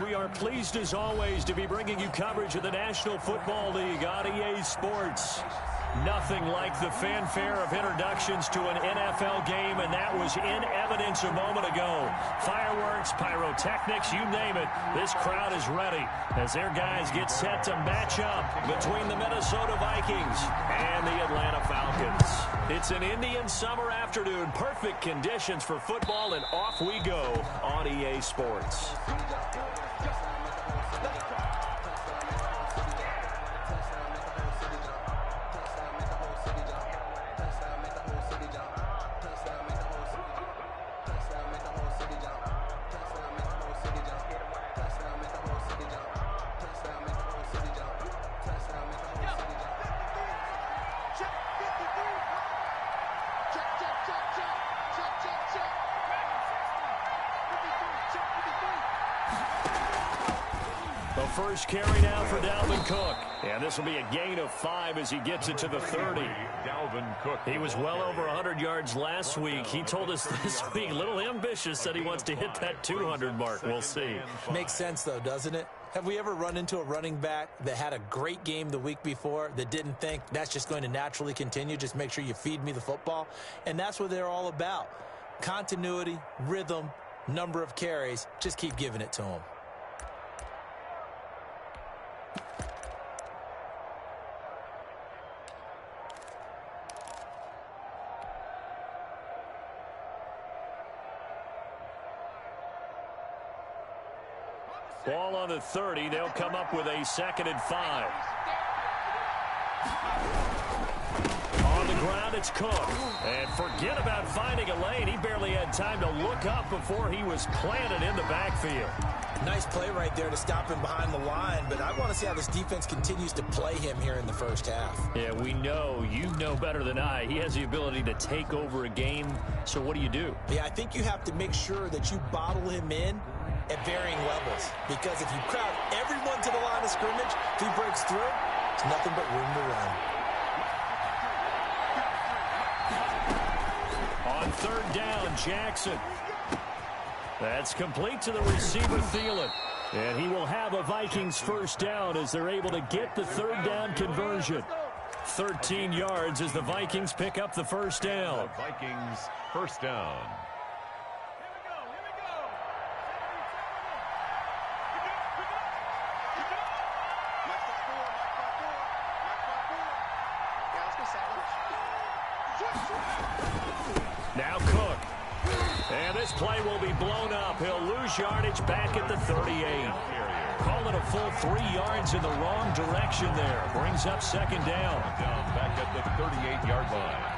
We are pleased as always to be bringing you coverage of the National Football League on EA Sports. Nothing like the fanfare of introductions to an NFL game, and that was in evidence a moment ago. Fireworks, pyrotechnics, you name it. This crowd is ready as their guys get set to match up between the Minnesota Vikings and the Atlanta Falcons. It's an Indian summer afternoon. Perfect conditions for football, and off we go on EA Sports. First carry now for Dalvin Cook. And this will be a gain of 5 as he gets it to the 30. Dalvin Cook. He was well over 100 yards last week. He told us this week, a little ambitious, that he wants to hit that 200 mark. We'll see. Makes sense, though, doesn't it? Have we ever run into a running back that had a great game the week before that didn't think that's just going to naturally continue? Just make sure you feed me the football. And that's what they're all about. Continuity, rhythm, number of carries. Just keep giving it to him. Ball on the 30. They'll come up with a 2nd and 5. On the ground, it's Cook. And forget about finding a lane. He barely had time to look up before he was planted in the backfield. Nice play right there to stop him behind the line, but I want to see how this defense continues to play him here in the first half. Yeah, we know. You know better than I. He has the ability to take over a game, so what do? Yeah, I think you have to make sure that you bottle him in at varying levels, because if you crowd everyone to the line of scrimmage, if he breaks through, it's nothing but room to run. On 3rd down, Jackson. That's complete to the receiver, Thielen. And he will have a Vikings first down as they're able to get the 3rd down conversion. 13 yards as the Vikings pick up the first down. The Vikings first down. Now Cook. And this play will be blown up. He'll lose yardage back at the 38. Call it a full 3 yards in the wrong direction there. Brings up 2nd down. Back at the 38-yard line.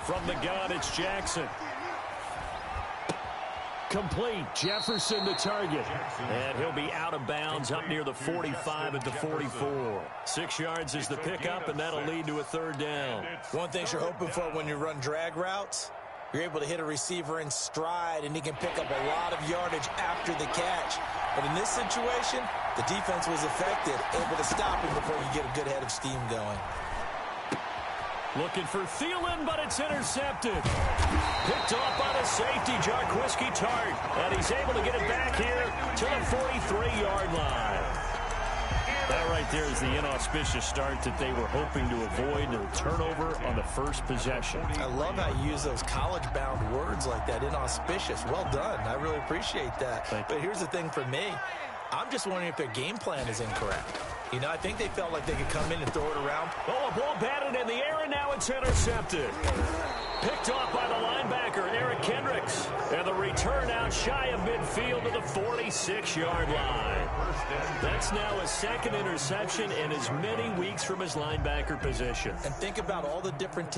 From the gun, it's Jackson. Complete. Jefferson the target. And he'll be out of bounds up near the 45 at the 44. 6 yards is the pickup, and that'll lead to a 3rd down. One thing you're hoping for when you run drag routes, you're able to hit a receiver in stride, and he can pick up a lot of yardage after the catch. But in this situation, the defense was effective, able to stop him before you get a good head of steam going. Looking for Thielen, but it's intercepted. Picked off by the safety, Jarquiski Tart. And he's able to get it back here to the 43-yard line. That right there is the inauspicious start that they were hoping to avoid, the turnover on the first possession. I love how you use those college-bound words like that, inauspicious. Well done. I really appreciate that. But here's the thing for me. I'm just wondering if their game plan is incorrect. You know, I think they felt like they could come in and throw it around. Oh, a ball batted in the air, and now it's intercepted. Picked off by the linebacker, Eric Kendricks. And the return out shy of midfield to the 46-yard line. That's now his 2nd interception in as many weeks from his linebacker position. And think about all the different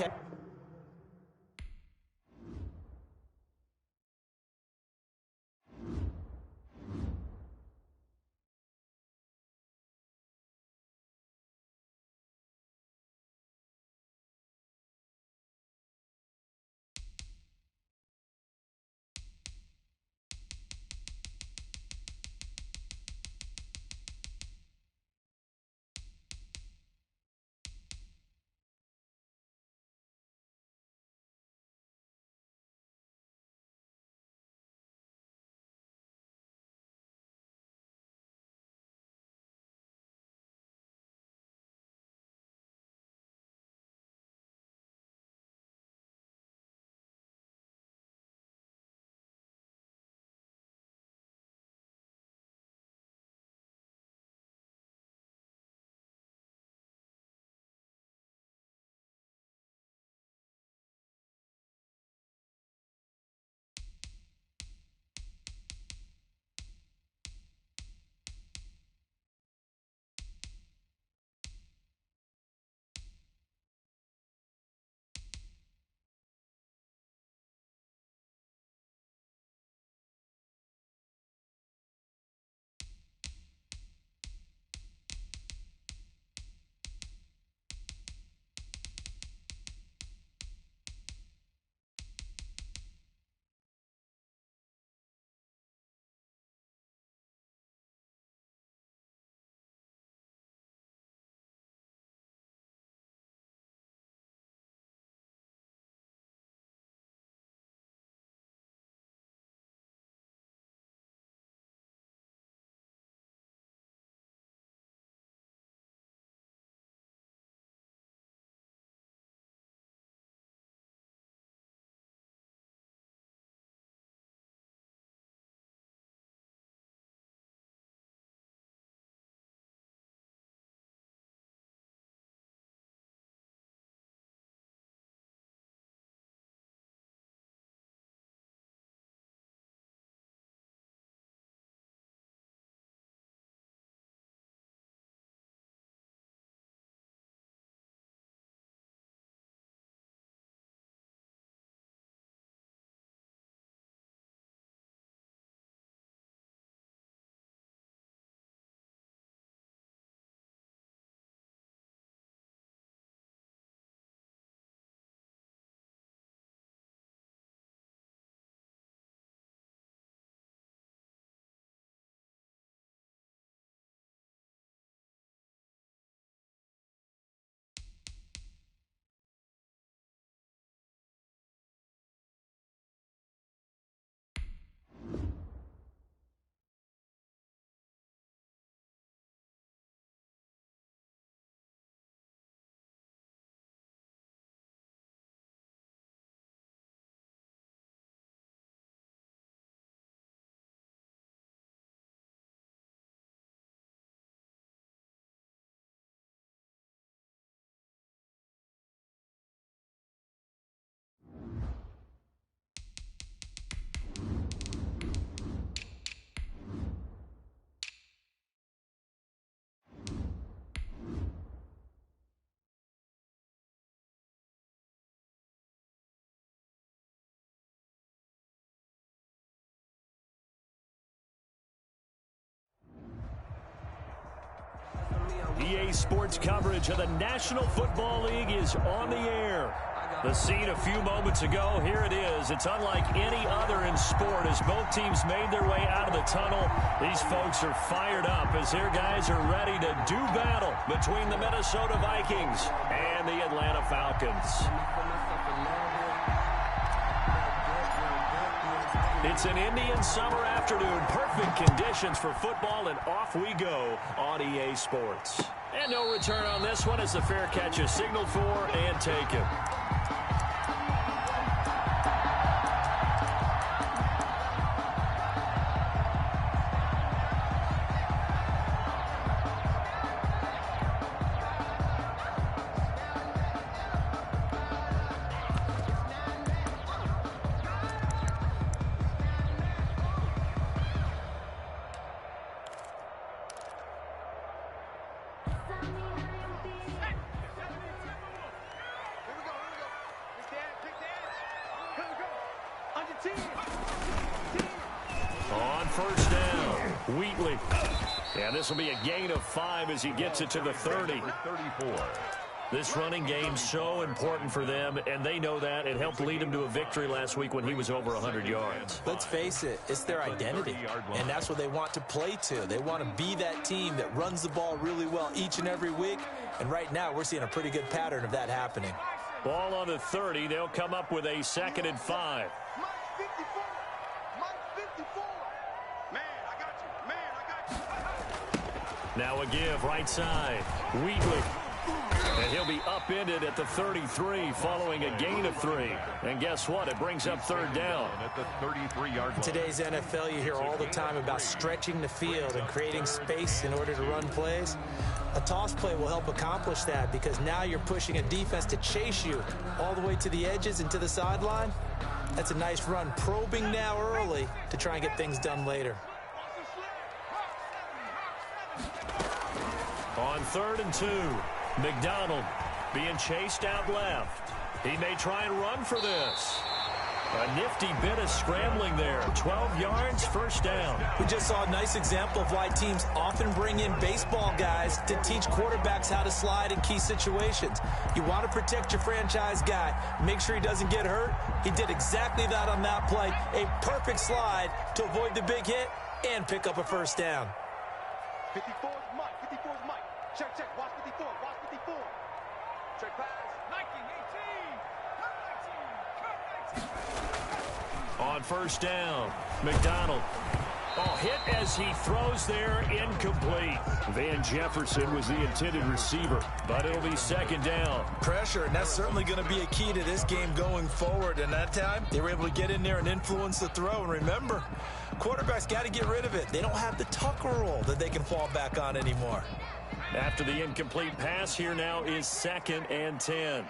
EA Sports coverage of the National Football League is on the air. The scene a few moments ago, here it is. It's unlike any other in sport as both teams made their way out of the tunnel. These folks are fired up as their guys are ready to do battle between the Minnesota Vikings and the Atlanta Falcons. It's an Indian summer afternoon. Perfect conditions for football, and off we go on EA Sports. And no return on this one as the fair catch is signaled for and taken. On first down, Wheatley. And this will be a gain of 5 as he gets it to the 30. 34. This running game so important for them, and they know that. It helped lead him to a victory last week when he was over 100 yards. Let's face it, it's their identity, and that's what they want to play to. They want to be that team that runs the ball really well each and every week, and right now we're seeing a pretty good pattern of that happening. Ball on the 30. They'll come up with a 2nd and 5. Now a give, right side. Wheatley. And he'll be upended at the 33 following a gain of 3. And guess what? It brings up 3rd down. At the 33-yard line. Today's NFL, you hear all the time about stretching the field and creating space in order to run plays. A toss play will help accomplish that because now you're pushing a defense to chase you all the way to the edges and to the sideline. That's a nice run, probing now early to try and get things done later. On 3rd and 2, McDonald being chased out left. He may try and run for this. A nifty bit of scrambling there. 12 yards, 1st down. We just saw a nice example of why teams often bring in baseball guys to teach quarterbacks how to slide in key situations. You want to protect your franchise guy. Make sure he doesn't get hurt. He did exactly that on that play. A perfect slide to avoid the big hit and pick up a 1st down. 54 is Mike. 54 is Mike. Check, check. Watch 54. Watch 54. Check pass. 19, 18. On 1st down, McDonald. Oh, hit as he throws there, incomplete. Van Jefferson was the intended receiver, but it'll be 2nd down. Pressure, and that's certainly going to be a key to this game going forward. And that time, they were able to get in there and influence the throw. And remember, quarterbacks got to get rid of it. They don't have the Tucker roll that they can fall back on anymore. After the incomplete pass, here now is 2nd and 10.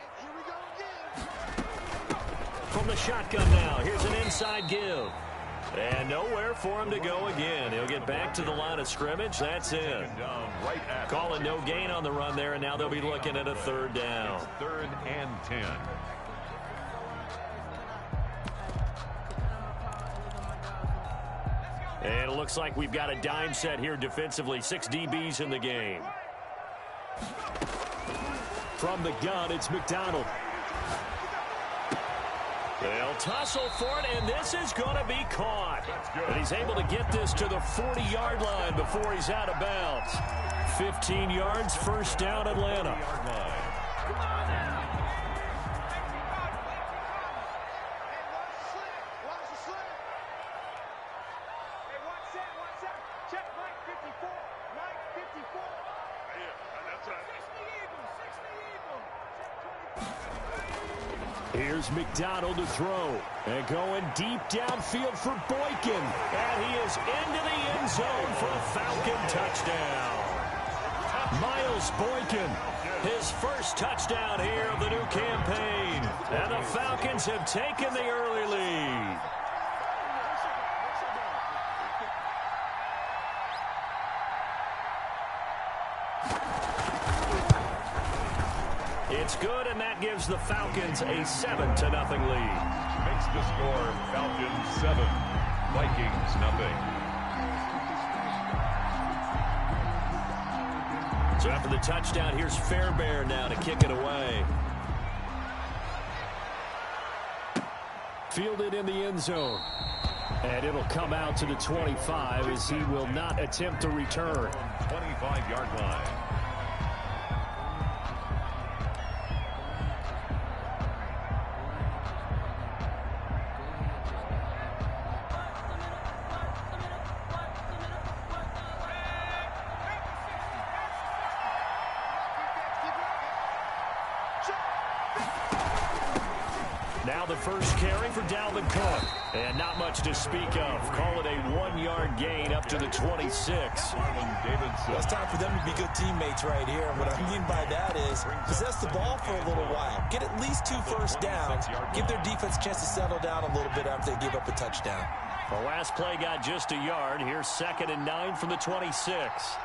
From the shotgun now, here's an inside give. And nowhere for him to go again. He'll get back to the line of scrimmage. That's in. Calling no gain on the run there, and now they'll be looking at a 3rd down. 3rd and 10. And it looks like we've got a dime set here defensively. 6 DBs in the game. From the gun, it's McDonald. They'll tussle for it, and this is going to be caught. And he's able to get this to the 40-yard line before he's out of bounds. 15 yards, 1st down, Atlanta. Here's McDonald to throw. And going deep downfield for Boykin. And he is into the end zone for a Falcon touchdown. Miles Boykin, his 1st touchdown here of the new campaign. And the Falcons have taken the early lead. It's good, and that gives the Falcons a 7-0 lead. Makes the score Falcons 7, Vikings 0. So after the touchdown, here's Fairbairn now to kick it away. Fielded in the end zone. And it'll come out to the 25 as he will not attempt to return. 25-yard line. Now the first carry for Dalvin Cook. And not much to speak of. Call it a 1-yard gain up to the 26. Well, it's time for them to be good teammates right here. And what I mean by that is possess the ball for a little while. Get at least 2 first downs. Give their defense a chance to settle down a little bit after they give up a touchdown. The last play got just a yard. Here's 2nd and 9 from the 26.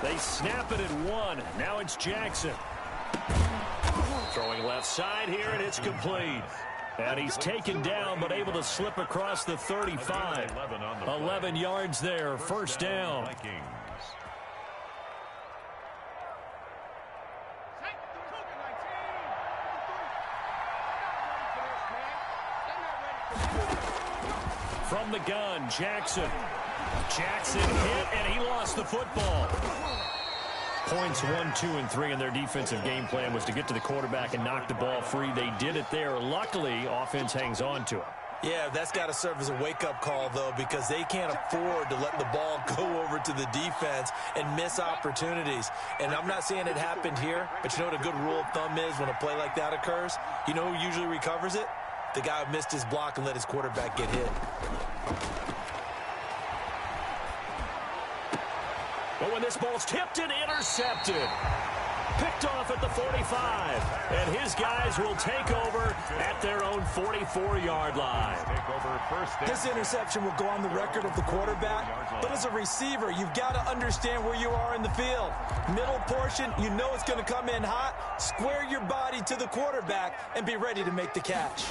They snap it at 1. Now it's Jackson. Throwing left side here, and it's complete. And he's taken down, but able to slip across the 35. 11 yards there, first down. From the gun, Jackson. Jackson hit, and he lost the football. Points 1, 2, and 3 in their defensive game plan was to get to the quarterback and knock the ball free. They did it there. Luckily, offense hangs on to him. Yeah, that's got to serve as a wake-up call, though, because they can't afford to let the ball go over to the defense and miss opportunities. And I'm not saying it happened here, but you know what a good rule of thumb is when a play like that occurs? You know who usually recovers it? The guy who missed his block and let his quarterback get hit. But when this ball's tipped and intercepted, picked off at the 45, and his guys will take over at their own 44-yard line. This interception will go on the record of the quarterback, but as a receiver, you've got to understand where you are in the field. Middle portion, you know it's going to come in hot. Square your body to the quarterback and be ready to make the catch.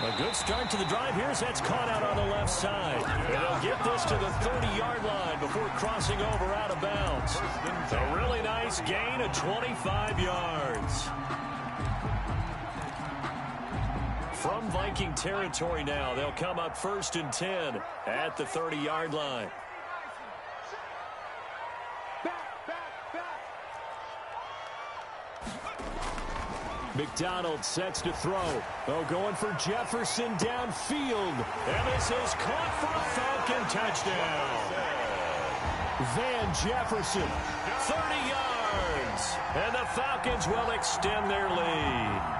A good start to the drive. Here's that's caught out on the left side. And they'll get this to the 30-yard line before crossing over out of bounds. A really nice gain of 25 yards. From Viking territory now, they'll come up 1st and 10 at the 30-yard line. McDonald sets to throw. Oh, going for Jefferson downfield. And this is caught for a Falcon touchdown. Van Jefferson, 30 yards. And the Falcons will extend their lead.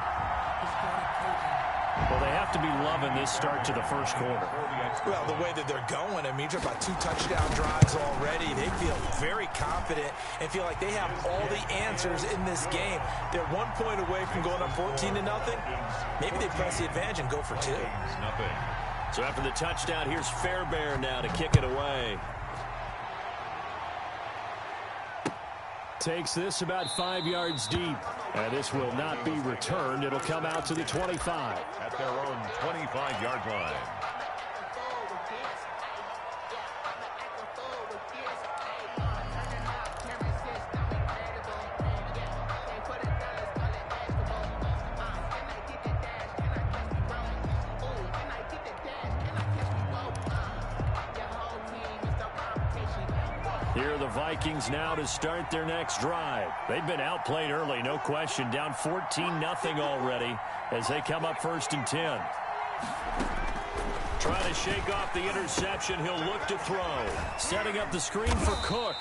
Well, they have to be loving this start to the first quarter. Well, the way that they're going, I mean, you're about 2 touchdown drives already. They feel very confident and feel like they have all the answers in this game. They're 1 point away from going up 14-0. Maybe they press the advantage and go for 2. So after the touchdown, here's Fairbairn now to kick it away. Takes this about 5 yards deep. And this will not be returned. It'll come out to the 25. At their own 25-yard line. Here are the Vikings now to start their next drive. They've been outplayed early, no question. Down 14-0 already as they come up 1st and 10. Trying to shake off the interception. He'll look to throw. Setting up the screen for Cook.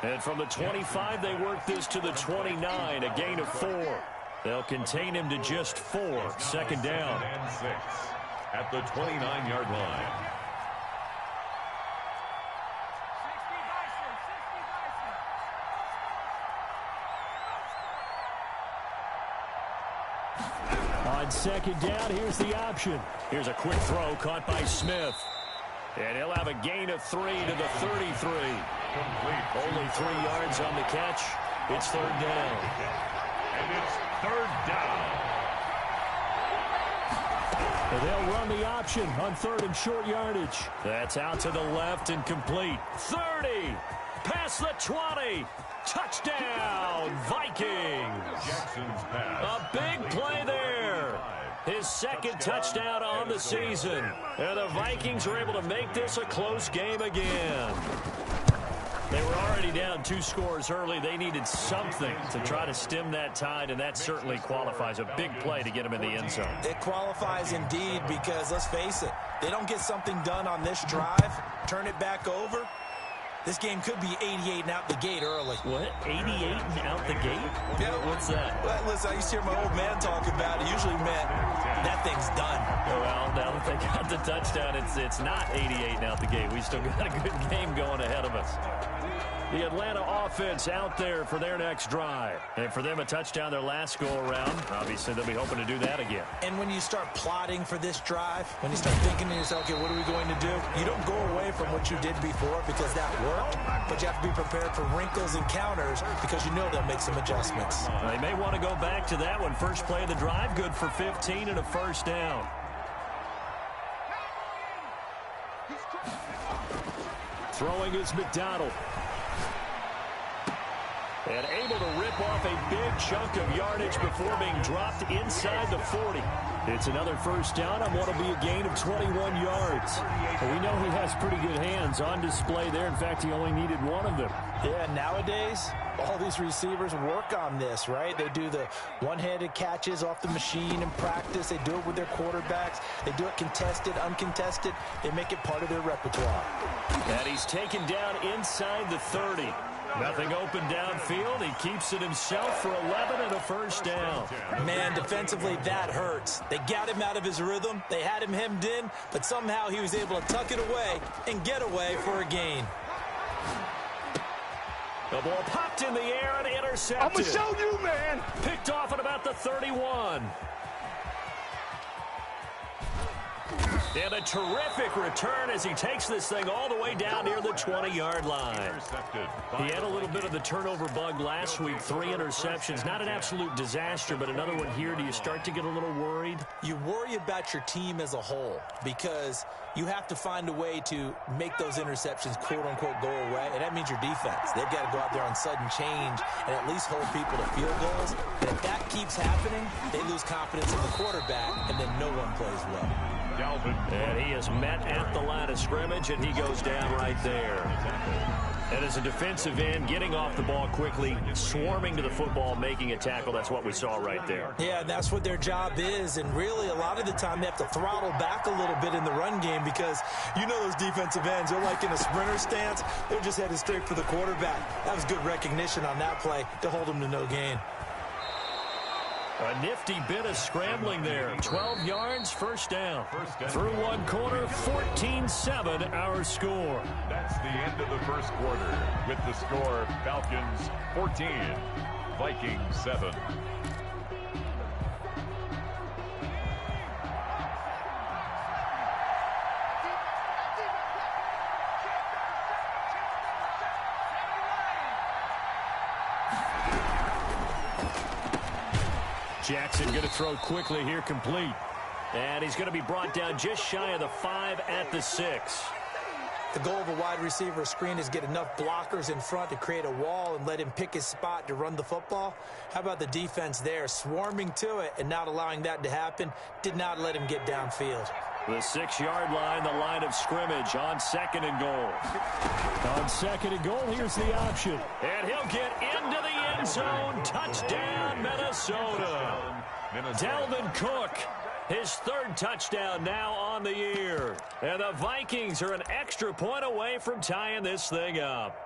And from the 25, they work this to the 29, a gain of 4. They'll contain him to just 4. 2nd down. And 6 at the 29-yard line. On 2nd down, here's the option. Here's a quick throw caught by Smith. And he'll have a gain of 3 to the 33. Complete. Only 3 yards on the catch. It's third down. And it's third down. And they'll run the option on third and short yardage. That's out to the left and complete. 30. Past the 20. Touchdown, Vikings. Jackson's pass. A big play there. His second touchdown on the season. And the Vikings are able to make this a close game again. They were already down 2 scores early. They needed something to try to stem that tide, and that certainly qualifies. A big play to get them in the end zone. It qualifies indeed because, let's face it, they don't get something done on this drive, turn it back over. This game could be 88 and out the gate early. What? 88 and out the gate? Yeah. What's that? Well, listen, I used to hear my old man talk about it. Usually meant that thing's done. Well, now that they got the touchdown, it's not 88 and out the gate. We still got a good game going ahead of us. The Atlanta offense out there for their next drive. And for them, a touchdown their last go-around. Obviously, they'll be hoping to do that again. And when you start plotting for this drive, when you start thinking to yourself, okay, what are we going to do? You don't go away from what you did before because that worked, but you have to be prepared for wrinkles and counters because you know they'll make some adjustments. They may want to go back to that one. First play of the drive, good for 15 and a first down. Throwing is McDonald. And able to rip off a big chunk of yardage before being dropped inside the 40. It's another first down on what will be a gain of 21 yards. Well, we know he has pretty good hands on display there. In fact, he only needed one of them. Yeah, nowadays, all these receivers work on this, right? They do the one-handed catches off the machine in practice. They do it with their quarterbacks. They do it contested, uncontested. They make it part of their repertoire. And he's taken down inside the 30. Nothing open downfield. He keeps it himself for 11 and a first down. Man, defensively, that hurts. They got him out of his rhythm. They had him hemmed in, but somehow he was able to tuck it away and get away for a gain. The ball popped in the air and intercepted. I'm going to show you, man. Picked off at about the 31. And a terrific return as he takes this thing all the way down near the 20-yard line. He had a little bit of the turnover bug last week, 3 interceptions. Not an absolute disaster, but another one here. Do you start to get a little worried? You worry about your team as a whole because you have to find a way to make those interceptions, quote-unquote, go away, and that means your defense. They've got to go out there on sudden change and at least hold people to field goals. And if that keeps happening, they lose confidence in the quarterback, and then no one plays well. And he is met at the line of scrimmage, and he goes down right there. And as a defensive end, getting off the ball quickly, swarming to the football, making a tackle, that's what we saw right there. Yeah, that's what their job is, and really a lot of the time they have to throttle back a little bit in the run game because you know those defensive ends, they're like in a sprinter stance. They're just headed straight for the quarterback. That was good recognition on that play to hold them to no gain. A nifty bit of scrambling there. 12 yards, first down. Through one quarter, 14-7 our score. That's the end of the first quarter with the score Falcons 14, Vikings 7. Jackson going to throw quickly here, complete. And he's going to be brought down just shy of the 5 at the 6. The goal of a wide receiver screen is get enough blockers in front to create a wall and let him pick his spot to run the football. How about the defense there, swarming to it and not allowing that to happen? Did not let him get downfield. The 6-yard line, the line of scrimmage on 2nd and goal. On 2nd and goal, here's the option. And he'll get into the end zone. Touchdown, Minnesota. Dalvin Cook, his 3rd touchdown now on the year. And the Vikings are an extra point away from tying this thing up.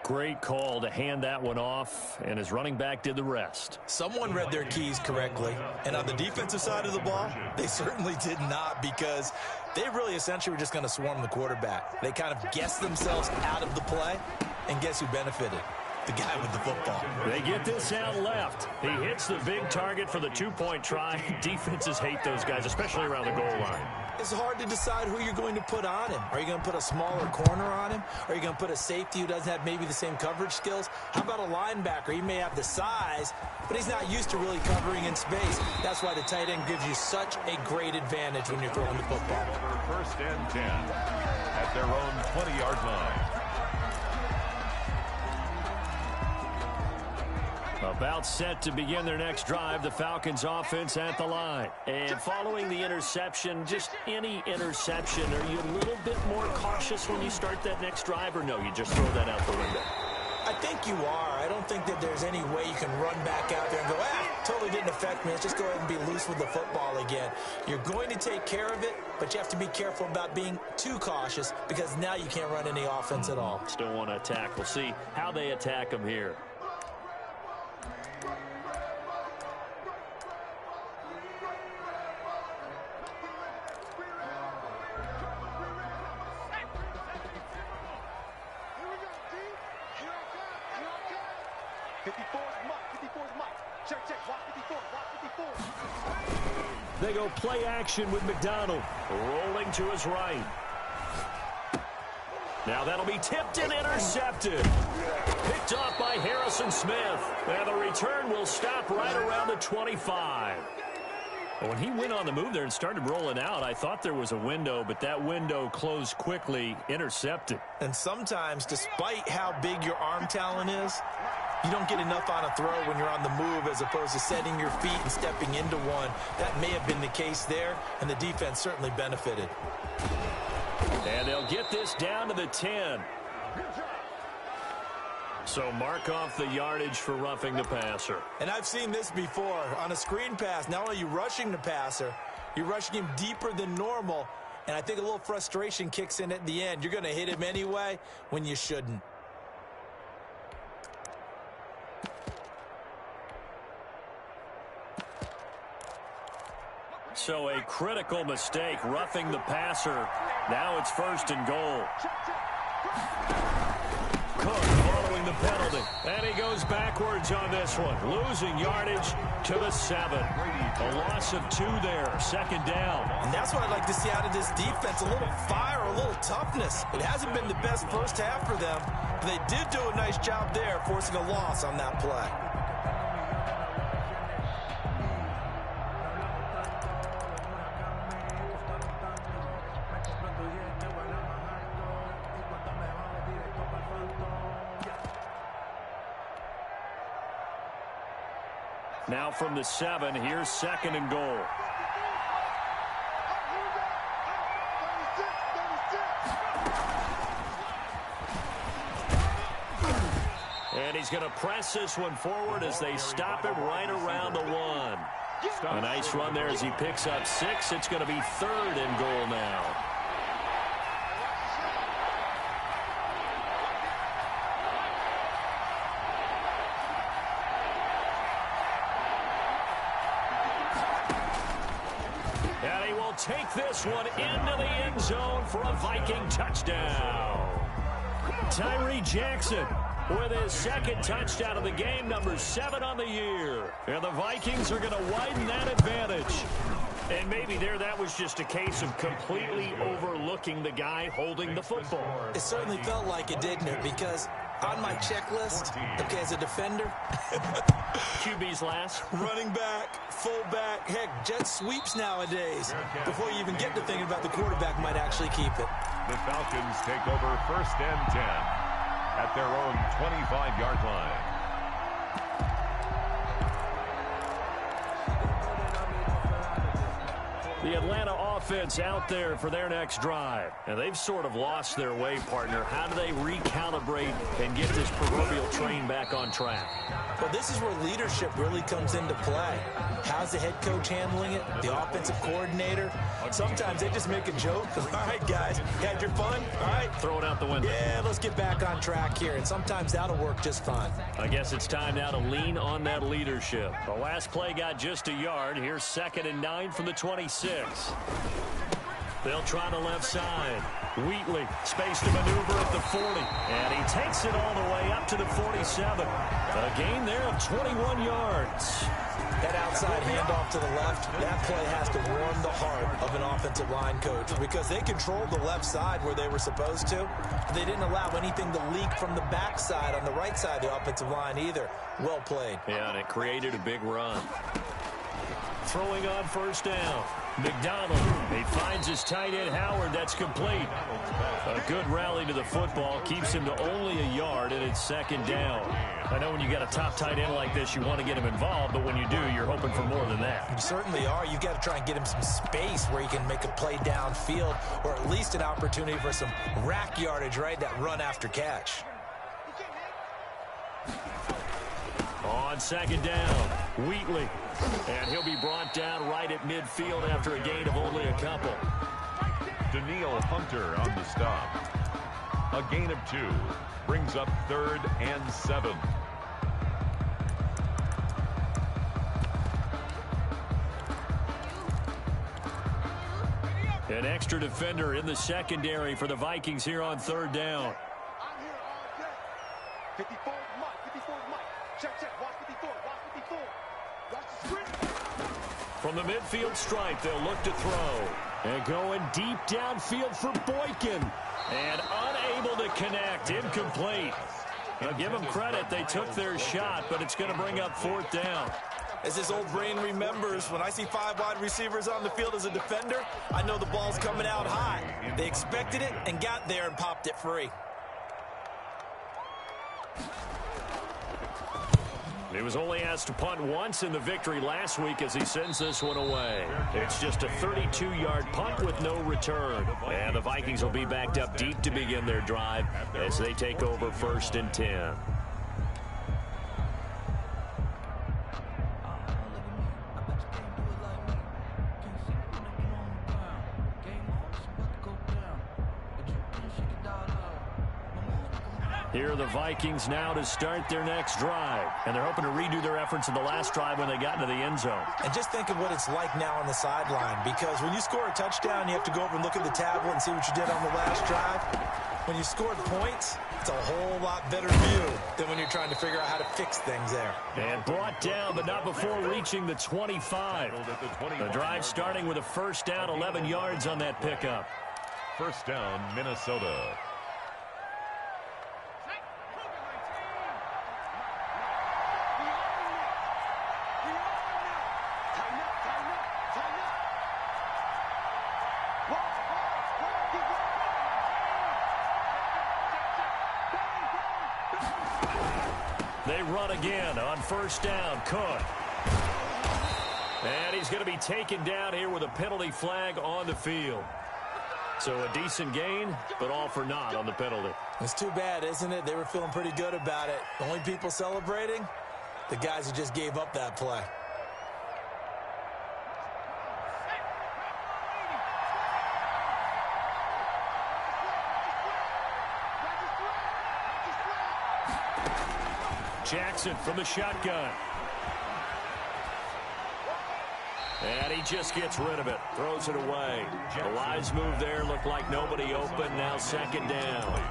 Great call to hand that one off, and his running back did the rest. Someone read their keys correctly, and on the defensive side of the ball, they certainly did not because they really essentially were just going to swarm the quarterback. They kind of guessed themselves out of the play, and guess who benefited? the guy with the football. They get this out left. He hits the big target for the two-point try. Defenses hate those guys, especially around the goal line. It's hard to decide who you're going to put on him. Are you going to put a smaller corner on him? Are you going to put a safety who doesn't have maybe the same coverage skills? How about a linebacker? He may have the size, but he's not used to really covering in space. That's why the tight end gives you such a great advantage when you're throwing the football. First and 10 at their own 20-yard line. About set to begin their next drive, the Falcons offense at the line. And following the interception, just any interception, are you a little bit more cautious when you start that next drive, or no, you just throw that out the window? I think you are. I don't think that there's any way you can run back out there and go, totally didn't affect me. Let's just go ahead and be loose with the football again. You're going to take care of it, but you have to be careful about being too cautious because now you can't run any offense at all. Still want to attack. We'll see how they attack them here. They go play action with McDonald. Rolling to his right. Now that'll be tipped and intercepted. Picked off by Harrison Smith. And the return will stop right around the 25. When he went on the move there and started rolling out, I thought there was a window, but that window closed quickly, intercepted. And sometimes, despite how big your arm talent is, you don't get enough on a throw when you're on the move as opposed to setting your feet and stepping into one. That may have been the case there, and the defense certainly benefited. And they'll get this down to the 10. So mark off the yardage for roughing the passer. And I've seen this before. On a screen pass, not only are you rushing the passer, you're rushing him deeper than normal, and I think a little frustration kicks in at the end. You're going to hit him anyway when you shouldn't. So a critical mistake, roughing the passer. Now it's first and goal. Cook following the penalty. And he goes backwards on this one. Losing yardage to the 7. A loss of 2 there. Second down. And that's what I'd like to see out of this defense. A little fire, a little toughness. It hasn't been the best first half for them. But they did do a nice job there, forcing a loss on that play. Now from the 7, here's second and goal. And he's going to press this one forward as they stop it right around the 1. A nice run there as he picks up 6. It's going to be third and goal now. Take this one into the end zone for a Viking touchdown. Tyree Jackson with his second touchdown of the game, number 7 on the year. And the Vikings are going to widen that advantage. And maybe there that was just a case of completely overlooking the guy holding the football. It certainly felt like it, didn't it? Because on my checklist, okay, as a defender, QB's last. Running back, fullback, heck, jet sweeps nowadays. Before you even get to thinking about the quarterback might actually keep it. The Falcons take over first and 10 at their own 25-yard line. The Atlanta offense out there for their next drive. And they've sort of lost their way, partner. How do they recalibrate and get this proverbial train back on track? Well, this is where leadership really comes into play. How's the head coach handling it? The offensive coordinator? Sometimes they just make a joke. All right, guys, you had your fun? All right. Throw it out the window. Yeah, let's get back on track here. And sometimes that'll work just fine. I guess it's time now to lean on that leadership. The last play got just a yard. Here's second and 9 from the 26. They'll try the left side. Wheatley, space to maneuver at the 40. And he takes it all the way up to the 47. A gain there of 21 yards. That outside handoff to the left, that play has to warm the heart of an offensive line coach because they controlled the left side where they were supposed to. They didn't allow anything to leak from the backside on the right side of the offensive line either. Well played. Yeah, and it created a big run. Throwing on first down. McDonald, he finds his tight end Howard. That's complete. A good rally to the football keeps him to only a yard, and it's second down. I know when you got a top tight end like this, you want to get him involved, but when you do, you're hoping for more than that. You certainly are. You've got to try and get him some space where he can make a play downfield or at least an opportunity for some rack yardage, right? That run after catch. On second down, Wheatley. And he'll be brought down right at midfield after a gain of only a couple. Daniil Hunter on the stop. A gain of 2. Brings up 3rd and 7. An extra defender in the secondary for the Vikings here on third down. I'm here all day. 54 Mike, 54 Mike. Check, watch 54, watch 54. Watch the screen. From the midfield stripe, they'll look to throw. And going deep downfield for Boykin. And unable to connect. Incomplete. Now give them credit. They took their shot, but it's going to bring up fourth down. As this old brain remembers, when I see 5 wide receivers on the field as a defender, I know the ball's coming out high. They expected it and got there and popped it free. He was only asked to punt once in the victory last week as he sends this one away. It's just a 32-yard punt with no return. And the Vikings will be backed up deep to begin their drive as they take over 1st and 10. Here are the Vikings now to start their next drive. And they're hoping to redo their efforts in the last drive when they got into the end zone. And just think of what it's like now on the sideline, because when you score a touchdown, you have to go over and look at the tablet and see what you did on the last drive. When you scored points, it's a whole lot better view than when you're trying to figure out how to fix things there. And brought down, but not before reaching the 25. The drive starting with a first down, 11 yards on that pickup. First down, Minnesota. They run again on first down. Cook. And he's going to be taken down here with a penalty flag on the field. So a decent gain, but all for naught on the penalty. It's too bad, isn't it? They were feeling pretty good about it. The only people celebrating, the guys who just gave up that play. Jackson from the shotgun. And he just gets rid of it. Throws it away. A wise move there. Looked like nobody open. Now second down.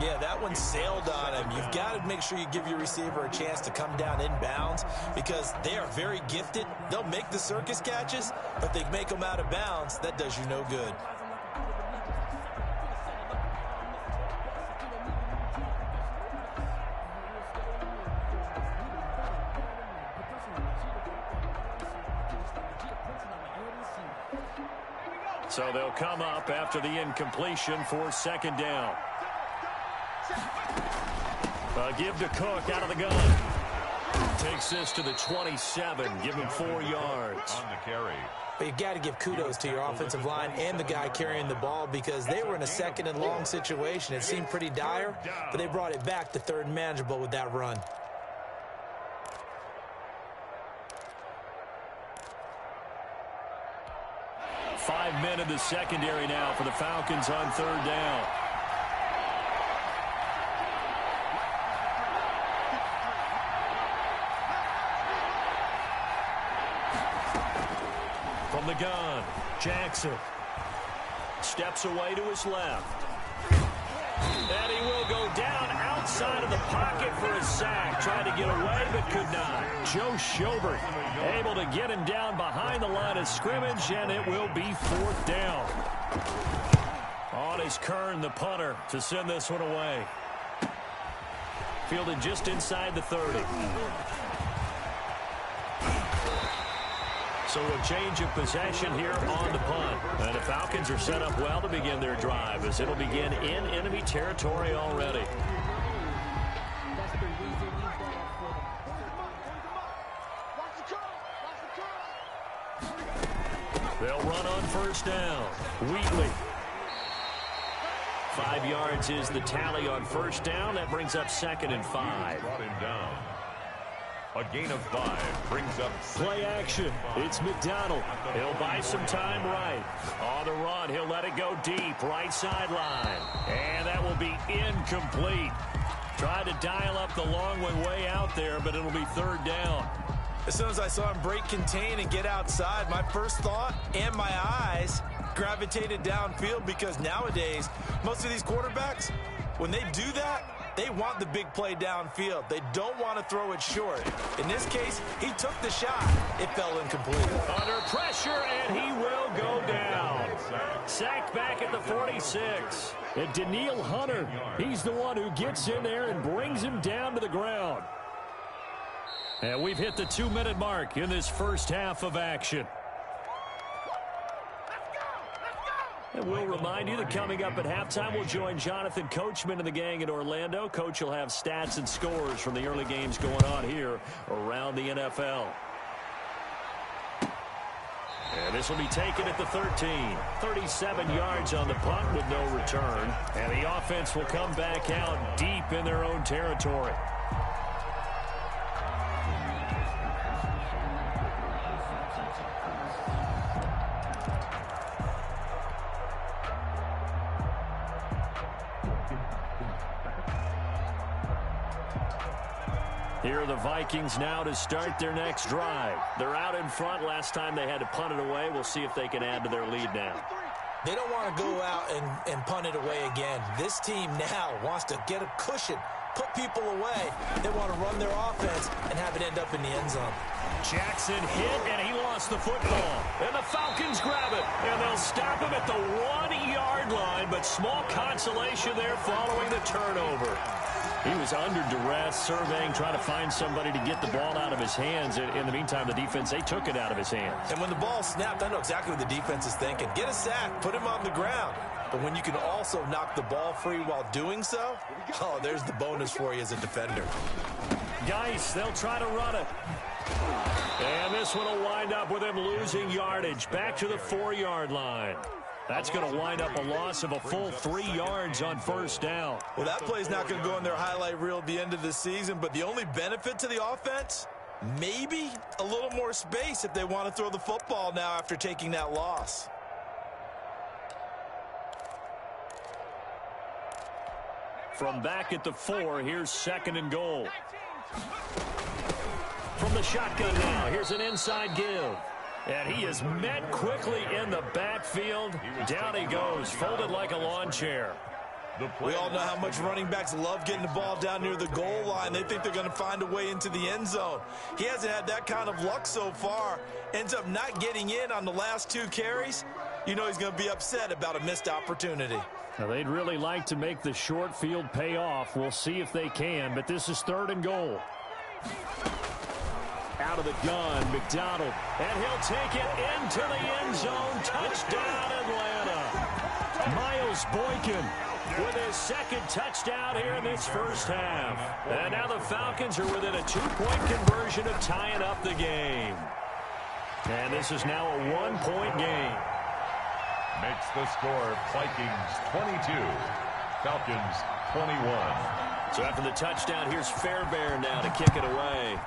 Yeah, that one sailed on him. You've got to make sure you give your receiver a chance to come down inbounds because they are very gifted. They'll make the circus catches, but they make them out of bounds. That does you no good. So they'll come up after the incompletion for second down. Give to Cook out of the gun. Takes this to the 27. Give him 4 yards. On the carry. But you've got to give kudos to your offensive line and the guy carrying the ball because they were in a second and long situation. It seemed pretty dire, but they brought it back to third and manageable with that run. Five men in the secondary now for the Falcons on third down. From the gun, Jackson. steps away to his left. And he will go down outside of the pocket for a sack. Tried to get away, but could not. Joe Schobert able to get him down behind the line of scrimmage, and it will be 4th down. On is Kern, the punter, to send this one away. Fielded just inside the 30. So a change of possession here on the punt. And the Falcons are set up well to begin their drive, as it'll begin in enemy territory already. They'll run on 1st down. Wheatley. 5 yards is the tally on 1st down. That brings up 2nd and 5. Brought him down. A gain of 5 brings up play action. It's McDonald. He'll buy some time right. On the run, he'll let it go deep. Right sideline. And that will be incomplete. Tried to dial up the long one way out there, but it'll be 3rd down. As soon as I saw him break contain and get outside, my first thought and my eyes gravitated downfield, because nowadays, most of these quarterbacks, when they do that, they want the big play downfield. They don't want to throw it short. In this case, he took the shot. It fell incomplete. Under pressure, and he will go down. Sacked back at the 46. And Daniil Hunter, he's the one who gets in there and brings him down to the ground. And we've hit the 2-minute mark in this first half of action. And we'll remind you that coming up at halftime, we'll join Jonathan Coachman and the gang in Orlando. Coach will have stats and scores from the early games going on here around the NFL. And this will be taken at the 13. 37 yards on the punt with no return. And the offense will come back out deep in their own territory. Here are the Vikings now to start their next drive. They're out in front. Last time they had to punt it away. We'll see if they can add to their lead now. They don't want to go out and punt it away again. This team now wants to get a cushion, put people away. They want to run their offense and have it end up in the end zone. Jackson hit, and he lost the football. And the Falcons grab it, and they'll stop him at the 1-yard line, but small consolation there following the turnover. He was under duress, surveying, trying to find somebody to get the ball out of his hands. In the meantime, the defense, they took it out of his hands. And when the ball snapped, I know exactly what the defense is thinking. Get a sack, put him on the ground. But when you can also knock the ball free while doing so, oh, there's the bonus for you as a defender. Geis, they'll try to run it. And this one will wind up with him losing yardage back to the 4-yard line. That's going to wind up a loss of a full 3 yards on 1st down. Well, that play's not going to go in their highlight reel at the end of the season, but the only benefit to the offense, maybe a little more space if they want to throw the football now after taking that loss. From back at the 4, here's 2nd and goal. From the shotgun now, here's an inside give. And he is met quickly in the backfield. Down he goes, folded like a lawn chair. We all know how much running backs love getting the ball down near the goal line. They think they're going to find a way into the end zone. He hasn't had that kind of luck so far. Ends up not getting in on the last 2 carries. You know he's going to be upset about a missed opportunity. Now, they'd really like to make the short field pay off. We'll see if they can, but this is 3rd and goal. Out of the gun, McDonald, and he'll take it into the end zone. Touchdown, Atlanta. Miles Boykin with his 2nd touchdown here in this first half. And now the Falcons are within a 2-point conversion of tying up the game. And this is now a 1-point game. Makes the score Vikings 22, Falcons 21. So after the touchdown, here's Fairbairn now to kick it away.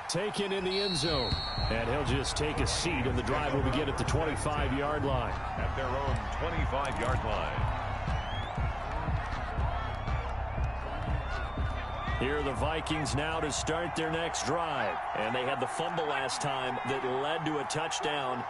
Taken in the end zone. And he'll just take a seat, and the drive will begin at the 25-yard line. At their own 25-yard line. Here are the Vikings now to start their next drive. And they had the fumble last time that led to a touchdown.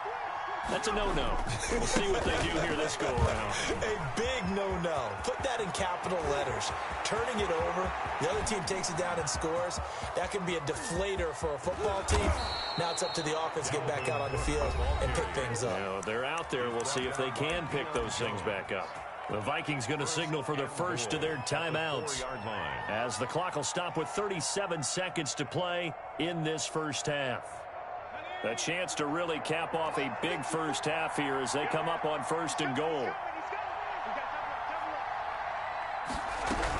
That's a no-no. We'll see what they do here this go-around. A big no-no. Put that in capital letters. Turning it over, the other team takes it down and scores. That can be a deflator for a football team. Now it's up to the offense to get back out on the field and pick things up. You know, they're out there. We'll see if they can pick those things back up. The Vikings going to signal for their first of their timeouts, as the clock will stop with 37 seconds to play in this first half. A chance to really cap off a big first half here as they come up on 1st and goal.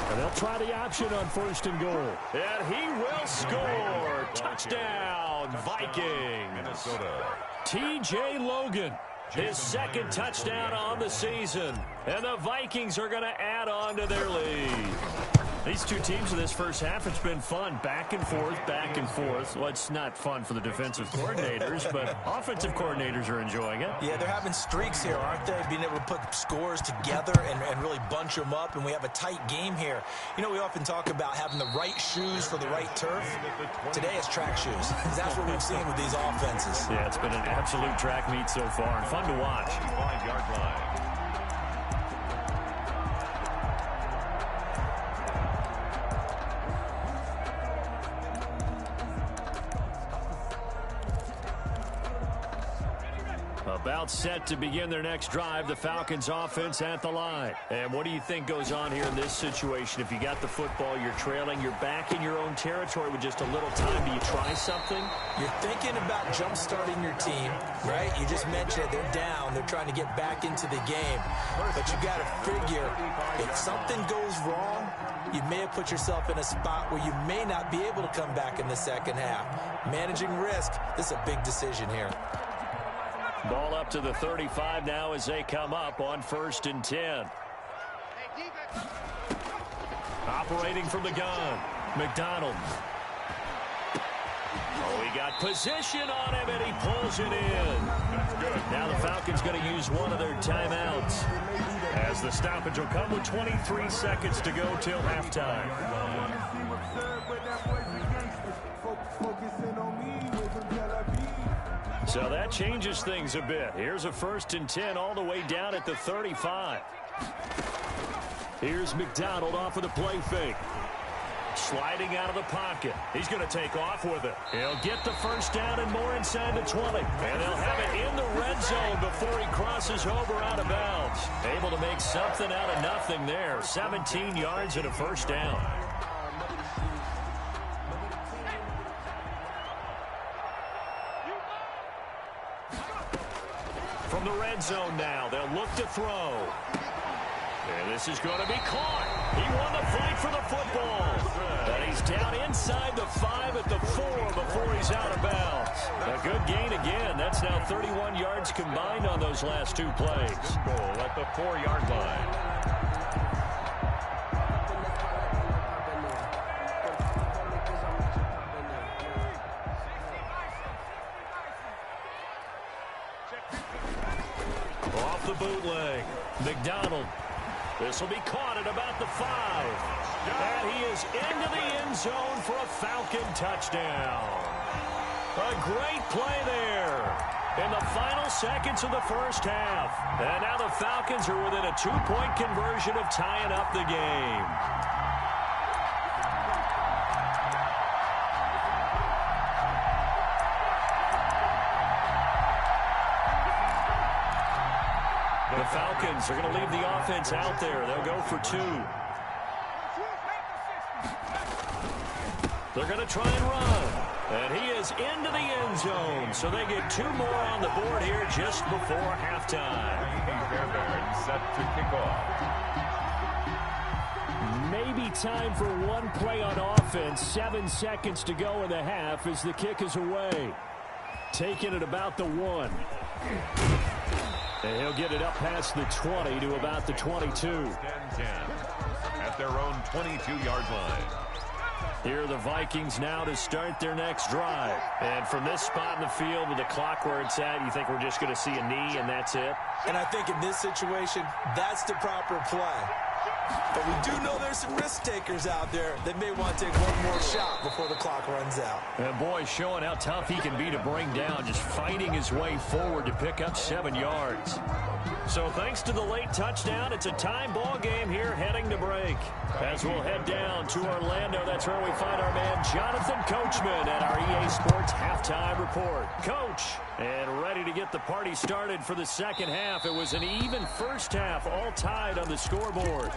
And they'll try the option on 1st and goal. And he will score. Touchdown, Vikings. Minnesota. T.J. Logan, his 2nd touchdown on the season. And the Vikings are going to add on to their lead. These two teams in this first half, it's been fun. Back and forth, back and forth. Well, it's not fun for the defensive coordinators, but offensive coordinators are enjoying it. Yeah, they're having streaks here, aren't they? Being able to put scores together and really bunch them up, and we have a tight game here. You know, we often talk about having the right shoes for the right turf. Today it's track shoes, because that's what we've seen with these offenses. Yeah, it's been an absolute track meet so far, and fun to watch. 5-yard line. About set to begin their next drive, the Falcons offense at the line. And what do you think goes on here in this situation? If you got the football, you're trailing, you're back in your own territory with just a little time. Do you try something? You're thinking about jump-starting your team, right? You just mentioned it. They're down. They're trying to get back into the game. But you got to figure, if something goes wrong, you may have put yourself in a spot where you may not be able to come back in the second half. Managing risk, this is a big decision here. Ball up to the 35 now as they come up on 1st and 10. Operating from the gun, McDonald. Oh, he got position on him, and he pulls it in. Now the Falcons going to use one of their timeouts, as the stoppage will come with 23 seconds to go till halftime. So that changes things a bit. Here's a 1st and 10 all the way down at the 35. Here's McDonald off of the play fake. Sliding out of the pocket. He's going to take off with it. He'll get the first down and more inside the 20. And they'll have it in the red zone before he crosses over out of bounds. Able to make something out of nothing there. 17 yards and a first down. From the red zone now, they'll look to throw. And this is going to be caught. He won the fight for the football. And he's down inside the 5 at the 4 before he's out of bounds. A good gain again. That's now 31 yards combined on those last 2 plays. Goal at the 4-yard line. Off the bootleg, McDonald. This will be caught at about the 5. And he is into the end zone for a Falcon touchdown. A great play there in the final seconds of the first half. And now the Falcons are within a 2-point conversion of tying up the game. The Falcons are going to leave the offense out there. They'll go for 2. They're going to try and run. And he is into the end zone. So they get 2 more on the board here just before halftime. Set to kick off. Maybe time for one play on offense. 7 seconds to go in the half as the kick is away. Taking it about the 1. And he'll get it up past the 20 to about the 22. 10-10 at their own 22-yard line. Here are the Vikings now to start their next drive. And from this spot in the field with the clock where it's at, you think we're just going to see a knee and that's it? And I think in this situation, that's the proper play. But we do know there's some risk takers out there that may want to take one more shot before the clock runs out. And boy, showing how tough he can be to bring down, just fighting his way forward to pick up 7 yards. So thanks to the late touchdown, it's a tie ball game here heading to break. As we'll head down to Orlando, that's where we find our man Jonathan Coachman at our EA Sports Halftime Report. Coach, and ready to get the party started for the second half. It was an even first half, all tied on the scoreboard.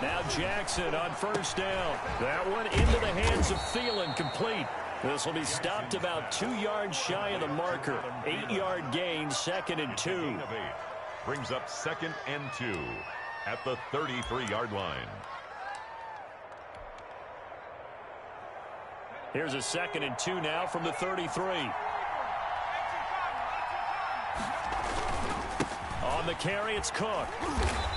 Now Jackson on first down. That one into the hands of Thielen, complete. This will be stopped about 2 yards shy of the marker. 8-yard gain, 2nd and 2. Brings up 2nd and 2 at the 33-yard line. Here's a 2nd and 2 now from the 33. On the carry, it's Cook.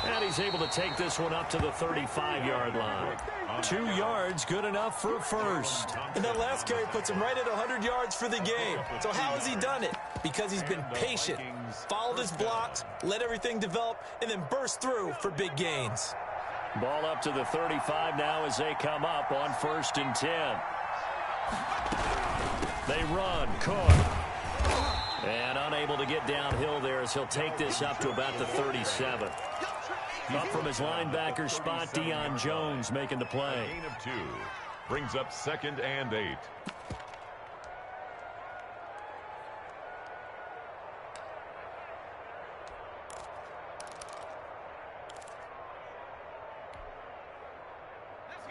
And he's able to take this one up to the 35-yard line. 2 yards, good enough for a first. And that last carry puts him right at 100 yards for the game. So how has he done it? Because he's been patient, followed his blocks, let everything develop, and then burst through for big gains. Ball up to the 35 now as they come up on 1st and 10. They run, Cook. And unable to get downhill there as he'll take this up to about the 37. Up from his linebacker spot, Deion Jones making the play. Gain of 2 brings up 2nd and 8.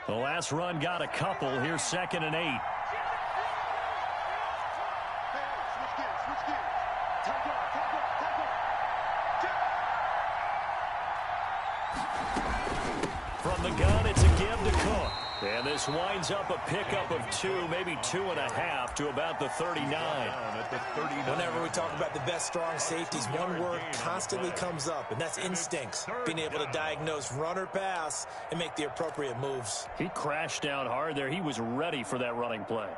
The last run got a couple. Here's 2nd and 8. From the gun, it's a give to Cook. And this winds up a pickup of 2, maybe 2.5 to about the 39. Whenever we talk about the best strong safeties, one word constantly comes up, and that's instincts. Being able to diagnose run or pass and make the appropriate moves. He crashed down hard there. He was ready for that running play.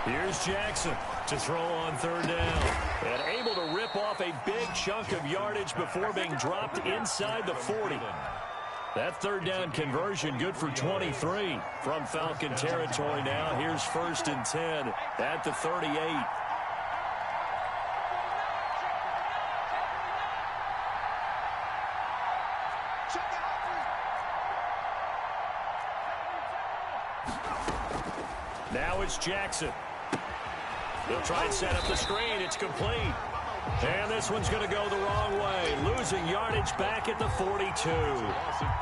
Here's Jackson to throw on 3rd down. And able to rip off a big chunk of yardage before being dropped inside the 40. That 3rd down conversion good for 23 from Falcon territory now. Here's 1st and 10 at the 38. Now it's Jackson. They'll try and set up the screen. It's complete. And this one's going to go the wrong way. Losing yardage back at the 42.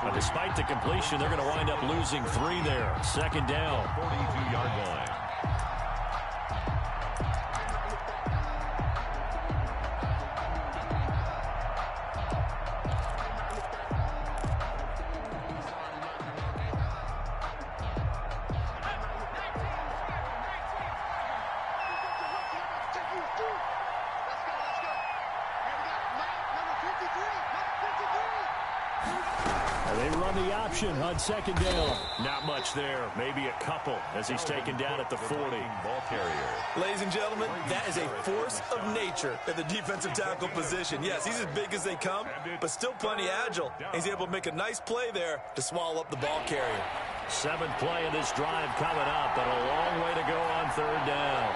But despite the completion, they're going to wind up losing 3 there. 2nd down. 42-yard line. They run the option on 2nd down. Not much there. Maybe a couple as he's taken down at the 40. Ball carrier. Ladies and gentlemen, that is a force of nature at the defensive tackle position. Yes, he's as big as they come, but still plenty agile. He's able to make a nice play there to swallow up the ball carrier. 7th play of this drive coming up, but a long way to go on 3rd down.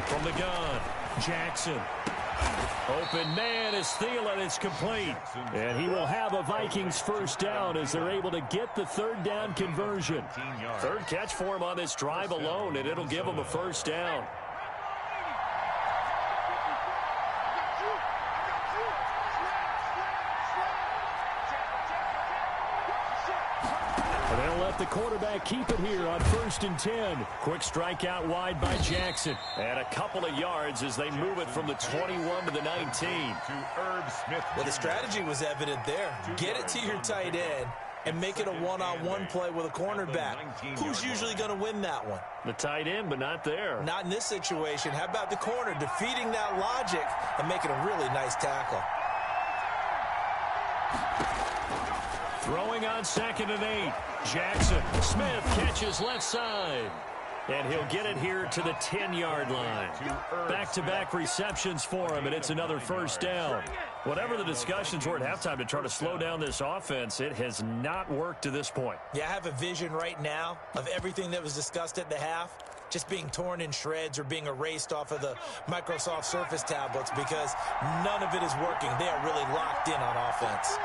From the gun, Jackson. Open man is Thielen. It's complete. And he will have a Vikings 1st down as they're able to get the 3rd down conversion. 3rd catch for him on this drive alone, and it'll give him a 1st down. And they'll let the quarterback keep it here on 1st and 10. Quick strike out wide by Jackson. And a couple of yards as they move it from the 21 to the 19. Well, the strategy was evident there. Get it to your tight end and make it a one-on-one play with a cornerback. Who's usually going to win that one? The tight end, but not there. Not in this situation. How about the corner defeating that logic and making a really nice tackle? Throwing on 2nd and 8. Jackson. Smith catches left side. And he'll get it here to the 10-yard line. Back-to-back receptions for him, and it's another 1st down. Whatever the discussions were at halftime to try to slow down this offense, it has not worked to this point. Yeah, I have a vision right now of everything that was discussed at the half just being torn in shreds or being erased off of the Microsoft Surface tablets because none of it is working. They are really locked in on offense.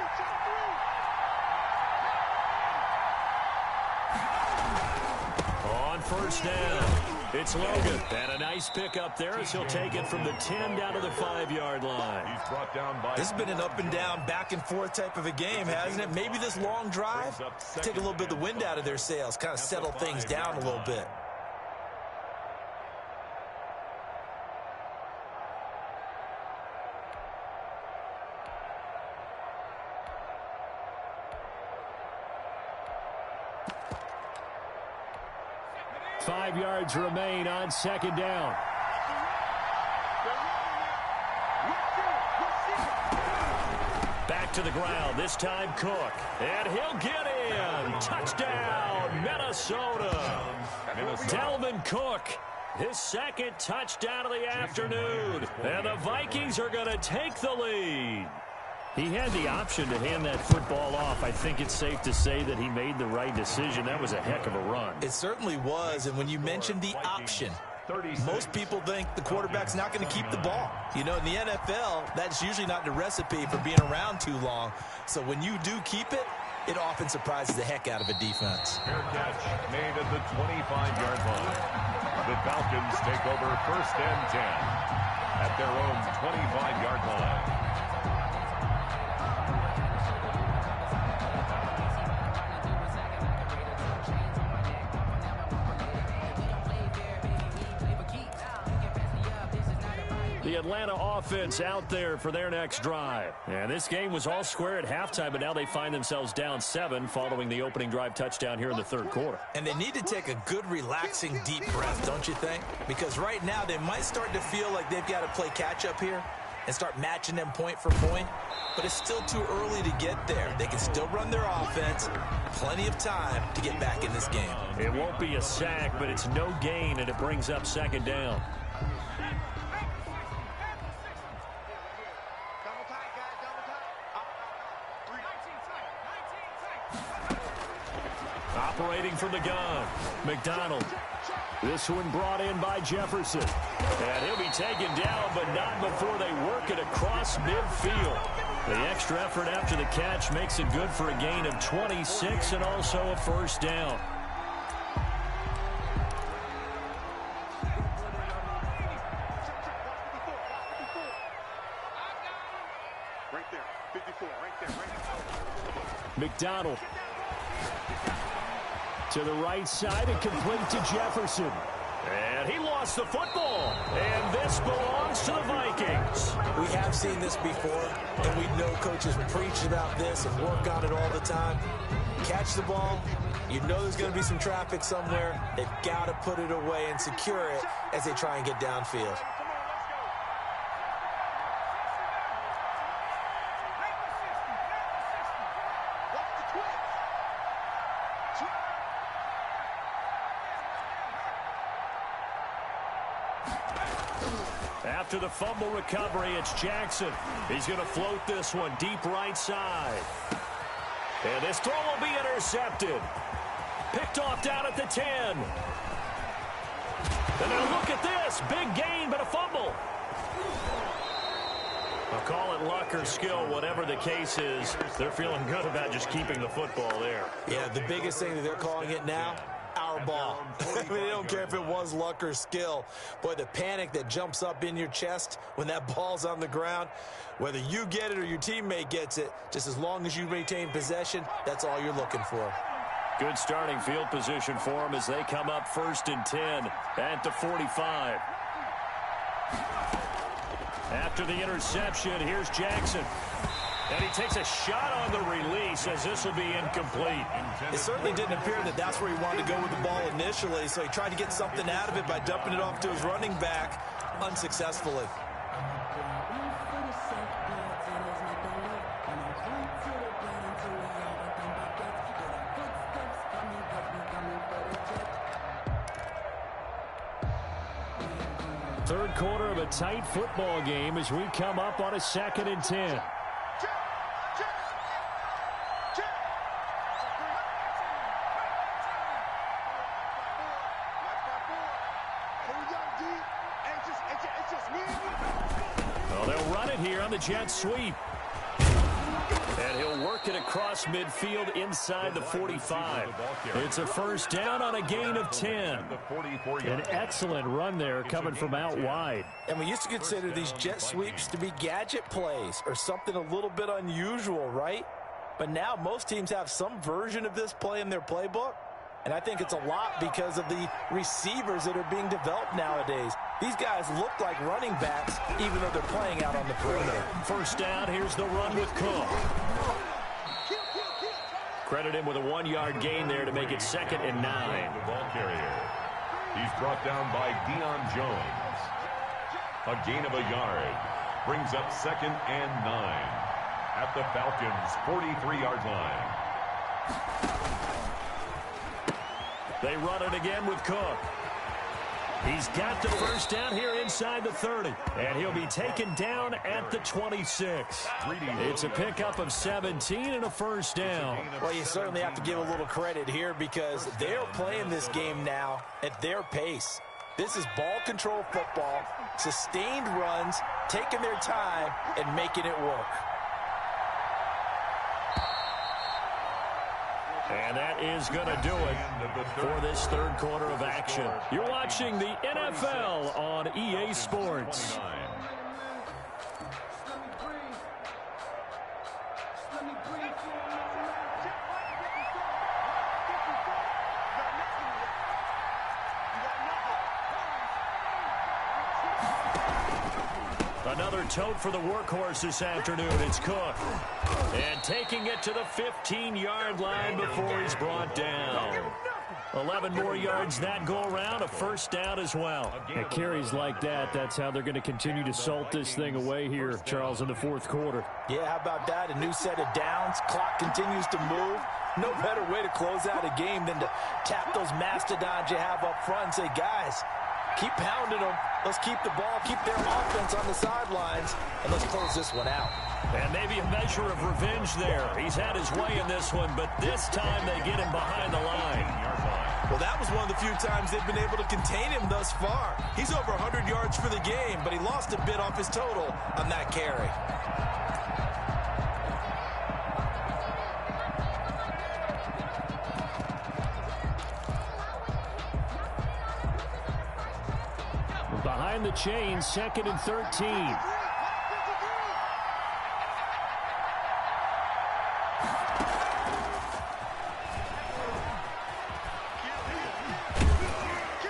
On 1st down, it's Logan. And a nice pickup there as he'll take it from the 10 down to the 5-yard line. He's brought down by... This has been an up-and-down, back-and-forth type of a game, hasn't it? Maybe this long drive, take a little bit of the wind out of their sails, kind of settle things down a little bit. Five yards remain on 2nd down. Back to the ground, this time Cook. And he'll get in. Touchdown, Minnesota. Dalvin Cook, his 2nd touchdown of the afternoon. And the Vikings are going to take the lead. He had the option to hand that football off. I think it's safe to say that he made the right decision. That was a heck of a run. It certainly was, and when you mentioned the option, most people think the quarterback's not going to keep the ball. You know, in the NFL, that's usually not the recipe for being around too long. So when you do keep it, it often surprises the heck out of a defense. Fair catch made at the 25-yard line. The Falcons take over 1st and 10 at their own 25-yard line. The Atlanta offense out there for their next drive. And this game was all square at halftime, but now they find themselves down 7 following the opening drive touchdown here in the 3rd quarter. And they need to take a good, relaxing, deep breath, don't you think? Because right now they might start to feel like they've got to play catch-up here and start matching them point for point. But it's still too early to get there. They can still run their offense. Plenty of time to get back in this game. It won't be a sack, but it's no gain, and it brings up 2nd down. Operating from the gun, McDonald. This one brought in by Jefferson. And he'll be taken down, but not before they work it across midfield. The extra effort after the catch makes it good for a gain of 26 and also a 1st down. Right there, 54, right there, right there. McDonald. To the right side and complete to Jefferson. And he lost the football. And this belongs to the Vikings. We have seen this before, and we know coaches preach about this and work on it all the time. Catch the ball. You know there's going to be some traffic somewhere. They've got to put it away and secure it as they try and get downfield. After the fumble recovery, it's Jackson. He's going to float this one deep right side. And this throw will be intercepted. Picked off down at the 10. And now look at this. Big gain, but a fumble. I'll call it luck or skill, whatever the case is. They're feeling good about just keeping the football there. Yeah, the biggest thing that they're calling it now, our ball. I mean, they don't care if it was luck or skill. Boy, the panic that jumps up in your chest when that ball's on the ground, whether you get it or your teammate gets it, just as long as you retain possession, that's all you're looking for. Good starting field position for them as they come up 1st and 10 at the 45. After the interception, here's Jackson. And he takes a shot on the release as this will be incomplete. It certainly didn't appear that that's where he wanted to go with the ball initially, so he tried to get something out of it by dumping it off to his running back unsuccessfully. Third quarter of a tight football game as we come up on a 2nd and 10. Well, they'll run it here on the jet sweep. And he'll work it across midfield inside the 45. It's a 1st down on a gain of 10. An excellent run there coming from out wide. And we used to consider these jet sweeps to be gadget plays or something a little bit unusual, right? But now most teams have some version of this play in their playbook. And I think it's a lot because of the receivers that are being developed nowadays. These guys look like running backs, even though they're playing out on the perimeter. 1st down, here's the run with Cook. Credit him with a 1-yard gain there to make it 2nd and 9. The ball carrier. He's brought down by Deion Jones. A gain of a yard. Brings up 2nd and 9. At the Falcons' 43-yard line. They run it again with Cook. He's got the 1st down here inside the 30. And he'll be taken down at the 26. It's a pickup of 17 and a 1st down. Well, you certainly have to give a little credit here because they're playing this game now at their pace. This is ball control football, sustained runs, taking their time, and making it work. And that is going to do it for this 3rd quarter of action. You're watching the NFL on EA Sports. Another tote for the workhorse this afternoon. It's Cook. And taking it to the 15-yard line before he's brought down. 11 more yards that go around, a 1st down as well. At carries like that, that's how they're going to continue to salt this thing away here, Charles, in the 4th quarter. Yeah, how about that? A new set of downs. Clock continues to move. No better way to close out a game than to tap those mastodons you have up front and say, guys, keep pounding them. Let's keep the ball, keep their offense on the sidelines, and let's close this one out. And maybe a measure of revenge there. He's had his way in this one, but this time they get him behind the line. Well, that was one of the few times they've been able to contain him thus far. He's over 100 yards for the game, but he lost a bit off his total on that carry. Behind the chains, 2nd and 13.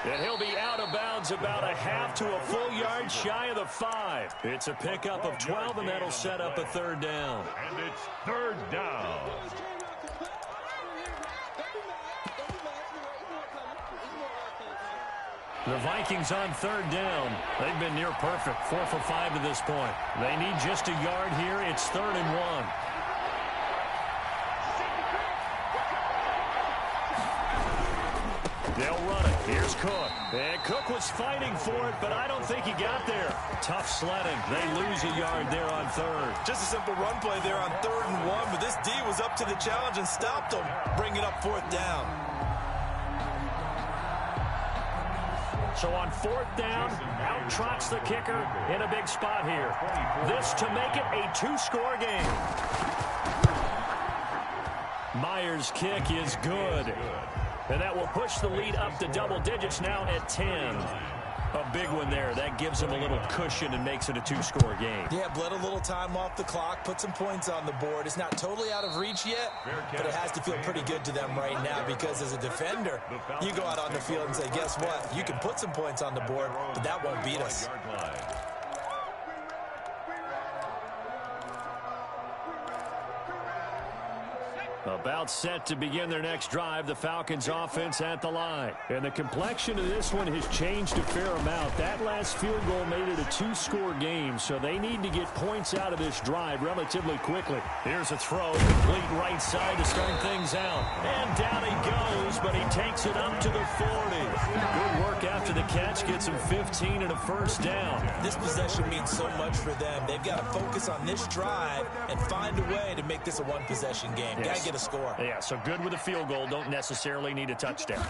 And he'll be out of bounds about a half to a full yard shy of the 5. It's a pickup of 12, and that'll set up a 3rd down. And it's 3rd down. The Vikings on 3rd down. They've been near perfect, 4 for 5 to this point. They need just a yard here. It's 3rd and 1. They'll run it. Here's Cook. And Cook was fighting for it, but I don't think he got there. Tough sledding. They lose a yard there on 3rd. Just a simple run play there on 3rd and 1, but this D was up to the challenge and stopped them, bringing up 4th down. So on 4th down, out trots the kicker in a big spot here. This to make it a 2-score game. Myers' kick is good. And that will push the lead up to double digits now at 10. A big one there. That gives them a little cushion and makes it a two-score game. Yeah, bled a little time off the clock, put some points on the board. It's not totally out of reach yet, but it has to feel pretty good to them right now because as a defender, you go out on the field and say, guess what? You can put some points on the board, but that won't beat us. About set to begin their next drive, the Falcons offense at the line. And the complexion of this one has changed a fair amount. That last field goal made it a two-score game, so they need to get points out of this drive relatively quickly. Here's a throw, complete right side to start things out. And down he goes, but he takes it up to the 40. Good work after the catch, gets him 15 and a first down. This possession means so much for them. They've got to focus on this drive and find a way to make this a one-possession game. Yes. Got to get a score. Yeah, so good with a field goal. Don't necessarily need a touchdown.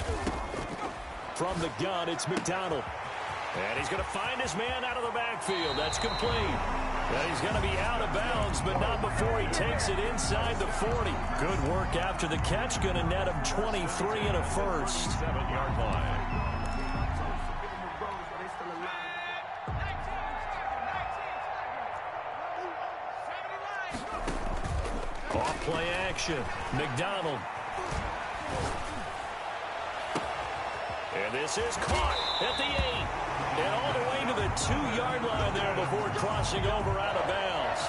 From the gun, it's McDonald. And he's going to find his man out of the backfield. That's complete. And he's going to be out of bounds, but not before he takes it inside the 40. Good work after the catch. Going to net him 23 and a first. 7-yard line. Off-play action. McDonald. And this is caught at the 8. And all the way to the 2-yard line there before crossing over out of bounds.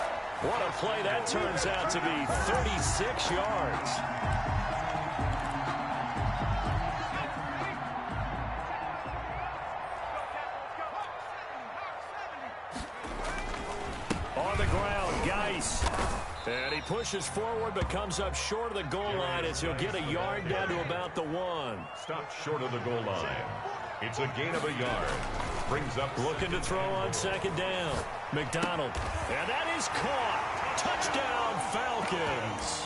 What a play that turns out to be. 36 yards. On the ground, Geis. And he pushes forward but comes up short of the goal line as he'll get a yard down to about the 1. Stopped short of the goal line. It's a gain of a yard. Brings up looking to throw on second down. McDonald. And that is caught. Touchdown, Falcons.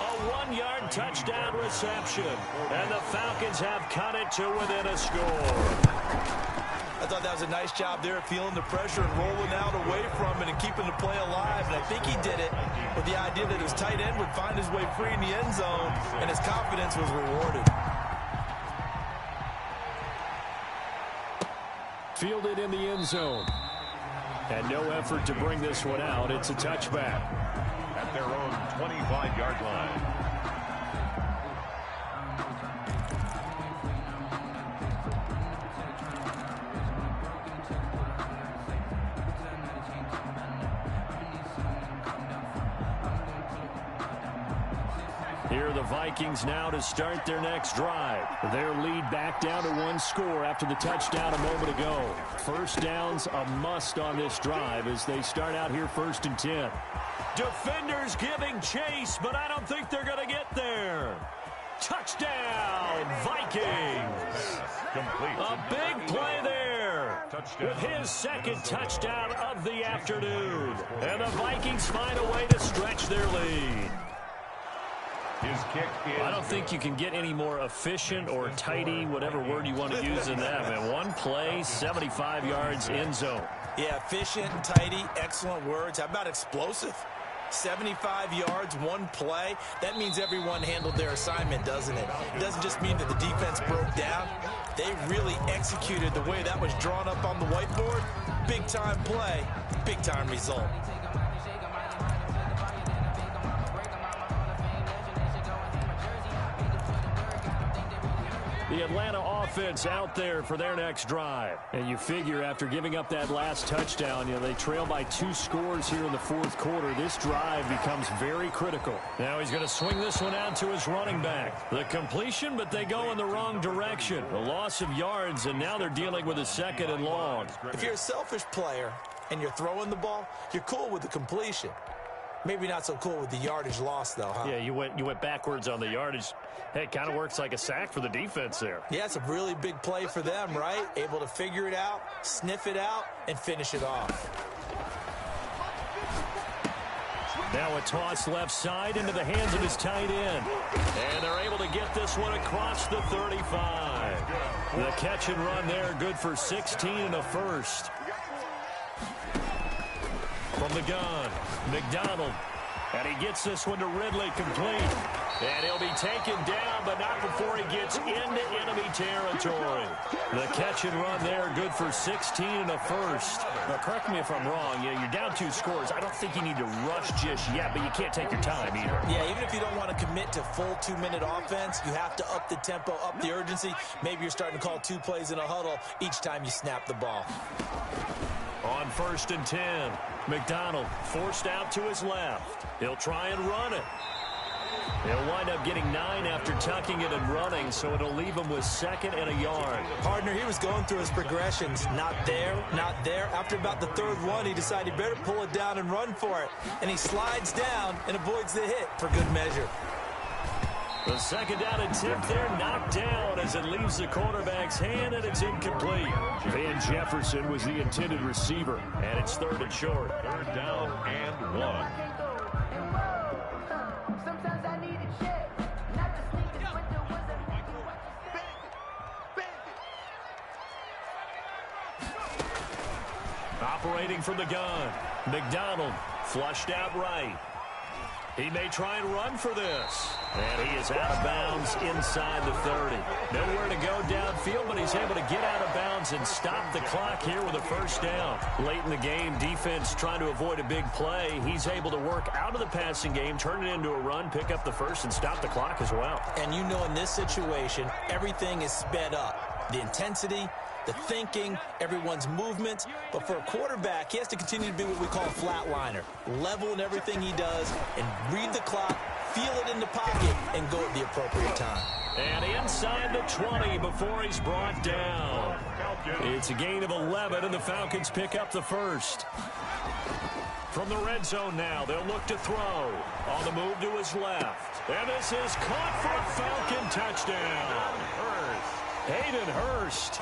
A 1-yard touchdown reception. And the Falcons have cut it to within a score. I thought that was a nice job there, feeling the pressure and rolling out away from it and keeping the play alive. And I think he did it with the idea that his tight end would find his way free in the end zone, and his confidence was rewarded. Fielded in the end zone. And no effort to bring this one out. It's a touchback. At their own 25-yard line. Here are the Vikings now to start their next drive. Their lead back down to 1 score after the touchdown a moment ago. First down's a must on this drive as they start out here 1st and 10. Defenders giving chase, but I don't think they're going to get there. Touchdown, Vikings. Complete. A big play there. Touchdown. With his second touchdown of the afternoon. And the Vikings find a way to stretch their lead. His kick is I don't think you can get any more efficient or tidy, whatever word you want to use in that. Man, one play, 75 yards, end zone. Yeah, efficient, tidy, excellent words. How about explosive? 75 yards, one play. That means everyone handled their assignment, doesn't it? It doesn't just mean that the defense broke down. They really executed the way that was drawn up on the whiteboard. Big-time play, big-time result. The Atlanta offense out there for their next drive. And you figure after giving up that last touchdown, they trail by 2 scores here in the 4th quarter. This drive becomes very critical. Now he's going to swing this one out to his running back. The completion, but they go in the wrong direction. A loss of yards, and now they're dealing with a 2nd and long. If you're a selfish player and you're throwing the ball, you're cool with the completion. Maybe not so cool with the yardage loss, though, huh? Yeah, you went backwards on the yardage. Hey, it kind of works like a sack for the defense there. Yeah, it's a really big play for them, right? Able to figure it out, sniff it out, and finish it off. Now a toss left side into the hands of his tight end. And they're able to get this one across the 35. The catch and run there, good for 16 and a first. From the gun, McDonald. And he gets this one to Ridley, complete. And he'll be taken down, but not before he gets into enemy territory. The catch and run there, good for 16 and a first. Now, correct me if I'm wrong. You're down 2 scores. I don't think you need to rush just yet, but you can't take your time either. Yeah, even if you don't want to commit to full 2-minute offense, you have to up the tempo, up the urgency. Maybe you're starting to call 2 plays in a huddle each time you snap the ball. On 1st and 10, McDonald forced out to his left. He'll try and run it. He'll wind up getting 9 after tucking it and running, so it'll leave him with 2nd and a yard. Partner, he was going through his progressions. Not there, not there. After about the 3rd one, he decided he better pull it down and run for it. And he slides down and avoids the hit for good measure. The 2nd down attempt there knocked down as it leaves the quarterback's hand, and it's incomplete. Van Jefferson was the intended receiver, and it's 3rd and short. 3rd down and 1. Operating from the gun, McDonald flushed out right. He may try and run for this. And he is out of bounds inside the 30. Nowhere to go downfield, but he's able to get out of bounds and stop the clock here with a 1st down. Late in the game, defense trying to avoid a big play. He's able to work out of the passing game, turn it into a run, pick up the 1st, and stop the clock as well. And you know in this situation, everything is sped up. The intensity, the thinking, everyone's movement. But for a quarterback, he has to continue to be what we call a flatliner. Level in everything he does and read the clock, feel it in the pocket, and go at the appropriate time. And inside the 20 before he's brought down. It's a gain of 11, and the Falcons pick up the 1st. From the red zone now, they'll look to throw. On the move to his left. And this is caught for a Falcon touchdown. Hayden Hurst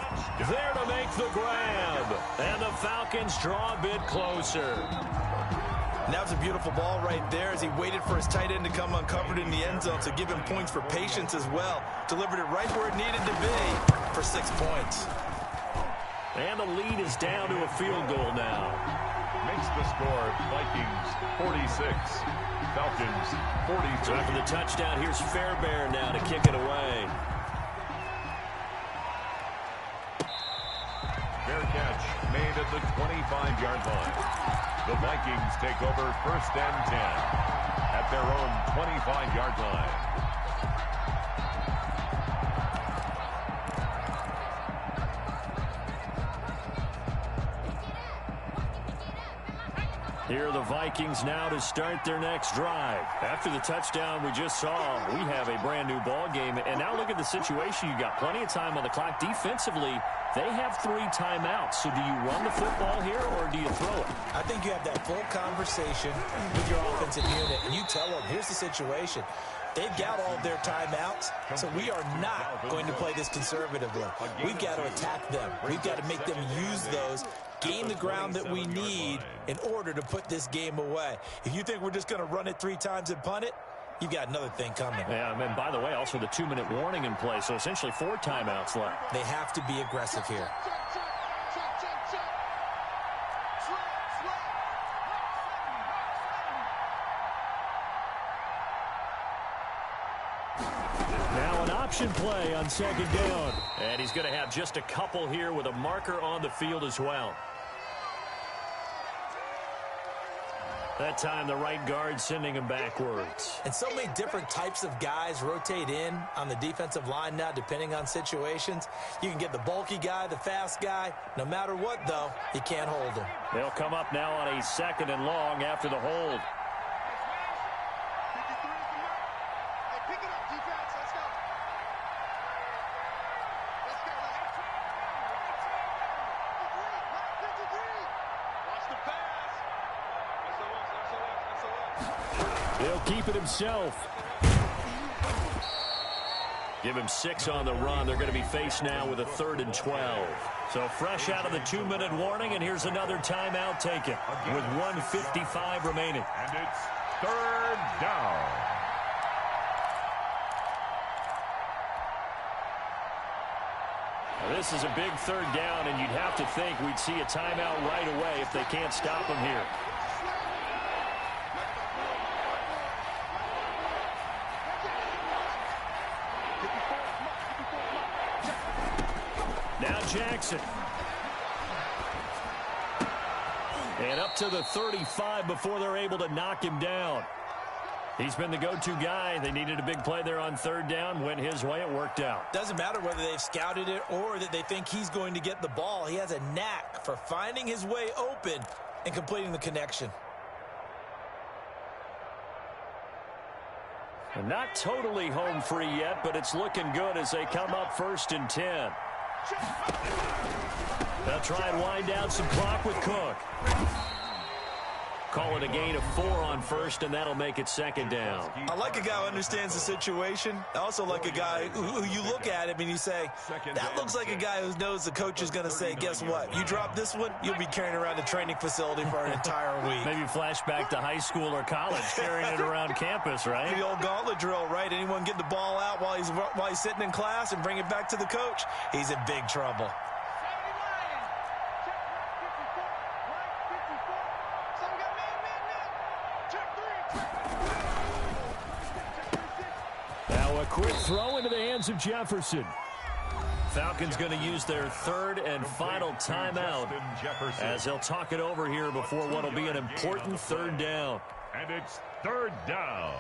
there to make the grab. And the Falcons draw a bit closer. And that was a beautiful ball right there as he waited for his tight end to come uncovered in the end zone, so give him points for patience as well. Delivered it right where it needed to be for 6 points. And the lead is down to a field goal now. Makes the score Vikings 46, Falcons 42. So after the touchdown, here's Fairbairn now to kick it away. Fair catch made at the 25-yard line. The Vikings take over 1st and 10 at their own 25-yard line. Here are the Vikings now to start their next drive. After the touchdown we just saw, we have a brand new ball game. And now look at the situation. You got plenty of time on the clock. Defensively, they have 3 timeouts. So do you run the football here or do you throw it? I think you have that full conversation with your offensive unit, and you tell them, here's the situation. They've got all of their timeouts, so we are not going to play this conservatively. We've got to attack them. We've got to make them use those, gain the ground that we need in order to put this game away. If you think we're just going to run it 3 times and punt it, you've got another thing coming. Yeah, and by the way, also the 2-minute warning in play, so essentially 4 timeouts left. They have to be aggressive here. Now an option play on 2nd down. And he's going to have just a couple here with a marker on the field as well. That time the right guard sending him backwards. And so many different types of guys rotate in on the defensive line now depending on situations. You can get the bulky guy, the fast guy. No matter what, though, you can't hold him. They'll come up now on a 2nd and long after the hold. He'll keep it himself. Give him 6 on the run. They're going to be faced now with a 3rd and 12. So fresh out of the 2-minute warning, and here's another timeout taken with 1:55 remaining. And it's 3rd down. Now, this is a big 3rd down, and you'd have to think we'd see a timeout right away if they can't stop him here. Now Jackson. And up to the 35 before they're able to knock him down. He's been the go-to guy. They needed a big play there on third down. Went his way. It worked out. Doesn't matter whether they've scouted it or that they think he's going to get the ball. He has a knack for finding his way open and completing the connection. And not totally home free yet, but it's looking good as they come up 1st and 10. They'll try and wind down some clock with Cook. Call it a gain of 4 on first, and that'll make it 2nd down. I like a guy who understands the situation. I also like a guy who you look at him and you say, that looks like a guy who knows the coach is going to say, guess what? You drop this one, you'll be carrying around the training facility for an entire week. Maybe flashback to high school or college, carrying it around campus, right? The old gauntlet drill, right? Anyone get the ball out while he's sitting in class and bring it back to the coach? He's in big trouble. Quick throw into the hands of Jefferson. Falcons going to use their 3rd and final timeout as they'll talk it over here before what will be an important 3rd down. And it's 3rd down.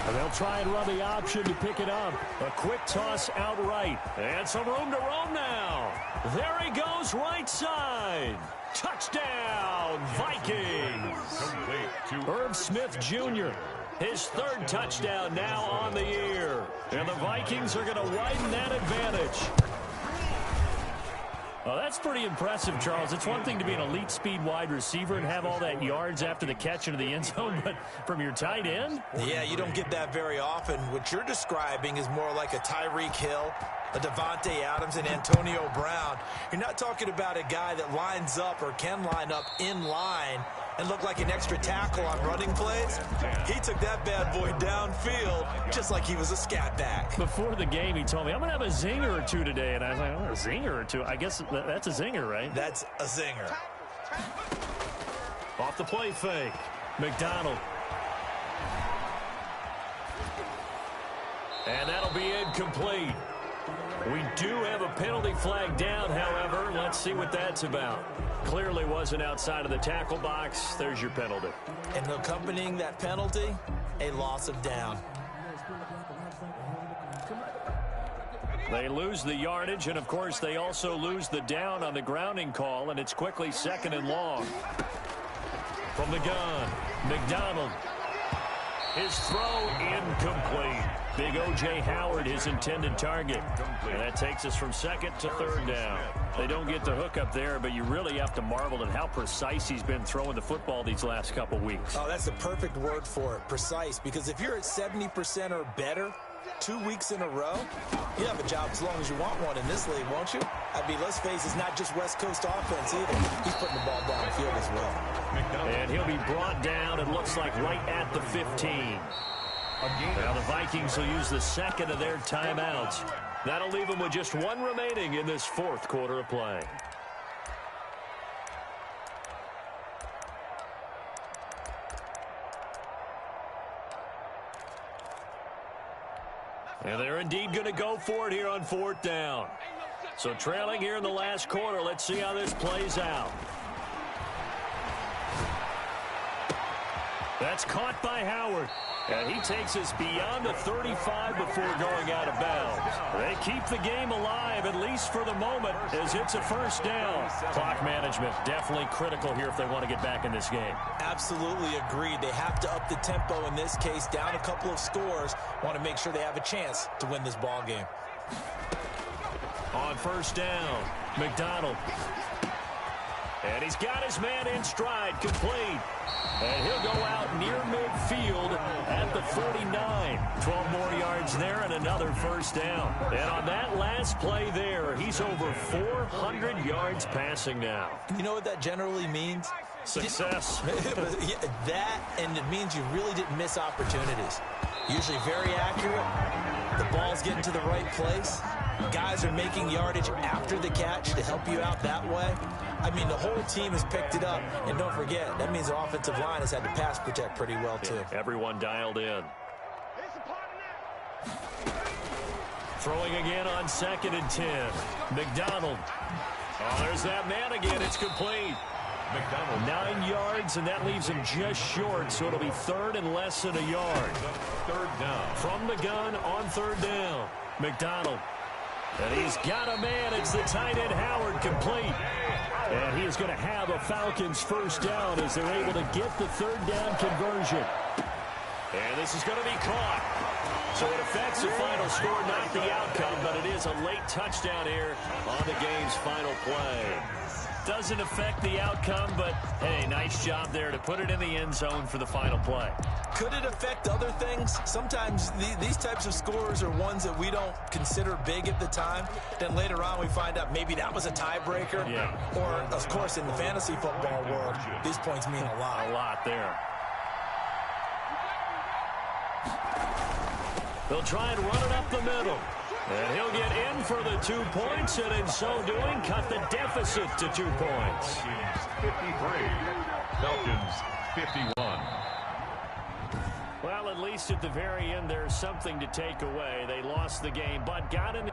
And they'll try and run the option to pick it up. A quick toss outright. And some room to roam now. There he goes, right side. Touchdown, Vikings. Irv Smith Jr., his 3rd touchdown now on the year. And the Vikings are going to widen that advantage. Well, that's pretty impressive, Charles. It's one thing to be an elite speed wide receiver and have all that yards after the catch into the end zone, but from your tight end? Yeah, you don't get that very often. What you're describing is more like a Tyreek Hill, a Devontae Adams, and Antonio Brown. You're not talking about a guy that lines up or can line up in line and look like an extra tackle on running plays. He took that bad boy downfield just like he was a scat back. Before the game, he told me, I'm going to have a zinger or two today. And I was like, oh, a zinger or two? I guess that's a zinger, right? That's a zinger. Off the play fake. McDonald. And that'll be incomplete. We do have a penalty flag down, however. Let's see what that's about. Clearly wasn't outside of the tackle box. There's your penalty. And accompanying that penalty, a loss of down. They lose the yardage, and, of course, they also lose the down on the grounding call, and it's quickly 2nd and long. From the gun, McDonald. His throw incomplete. Big O.J. Howard, his intended target. And that takes us from 2nd to 3rd down. They don't get the hook up there, but you really have to marvel at how precise he's been throwing the football these last couple weeks. Oh, that's the perfect word for it, precise. Because if you're at 70% or better 2 weeks in a row, you have a job as long as you want one in this league, won't you? I mean, let's face it, it's not just West Coast offense either. He's putting the ball downfield as well. And he'll be brought down, it looks like, right at the 15. Now the Vikings will use the 2nd of their timeouts. That'll leave them with just 1 remaining in this 4th quarter of play. And they're indeed going to go for it here on 4th down. So trailing here in the last quarter, let's see how this plays out. That's caught by Howard. And he takes us beyond the 35 before going out of bounds. They keep the game alive, at least for the moment, as it's a 1st down. Clock management definitely critical here if they want to get back in this game. Absolutely agreed. They have to up the tempo in this case, down a couple of scores. Want to make sure they have a chance to win this ball game. On 1st down, McDonald. And he's got his man in stride, complete. And he'll go out near midfield at the 49. 12 more yards there and another 1st down. And on that last play there, he's over 400 yards passing now. You know what that generally means? Success. That, and it means you really didn't miss opportunities. Usually very accurate. The ball's getting to the right place. Guys are making yardage after the catch to help you out that way. I mean, the whole team has picked it up. And don't forget, that means the offensive line has had to pass protect pretty well, too. Everyone dialed in. Throwing again on 2nd and 10. McDonald. Oh, there's that man again. It's complete. McDonald. 9 yards, and that leaves him just short, so it'll be 3rd and less than a yard. 3rd down. From the gun on 3rd down. McDonald. And he's got a man. It's the tight end Howard, complete. And he is going to have a Falcons first down as they're able to get the 3rd down conversion. And this is going to be caught. So it affects the final score, not the outcome, but it is a late touchdown here on the game's final play. Doesn't affect the outcome, but, hey, nice job there to put it in the end zone for the final play. Could it affect other things? Sometimes these types of scores are ones that we don't consider big at the time. Then later on we find out maybe that was a tiebreaker. Yeah. Or, of course, in the fantasy football world, these points mean a lot. A lot there. They'll try and run it up the middle. And he'll get in for the 2 points, and in so doing, cut the deficit to 2 points. 53. Falcons 51. Well, at least at the very end, there's something to take away. They lost the game, but got in.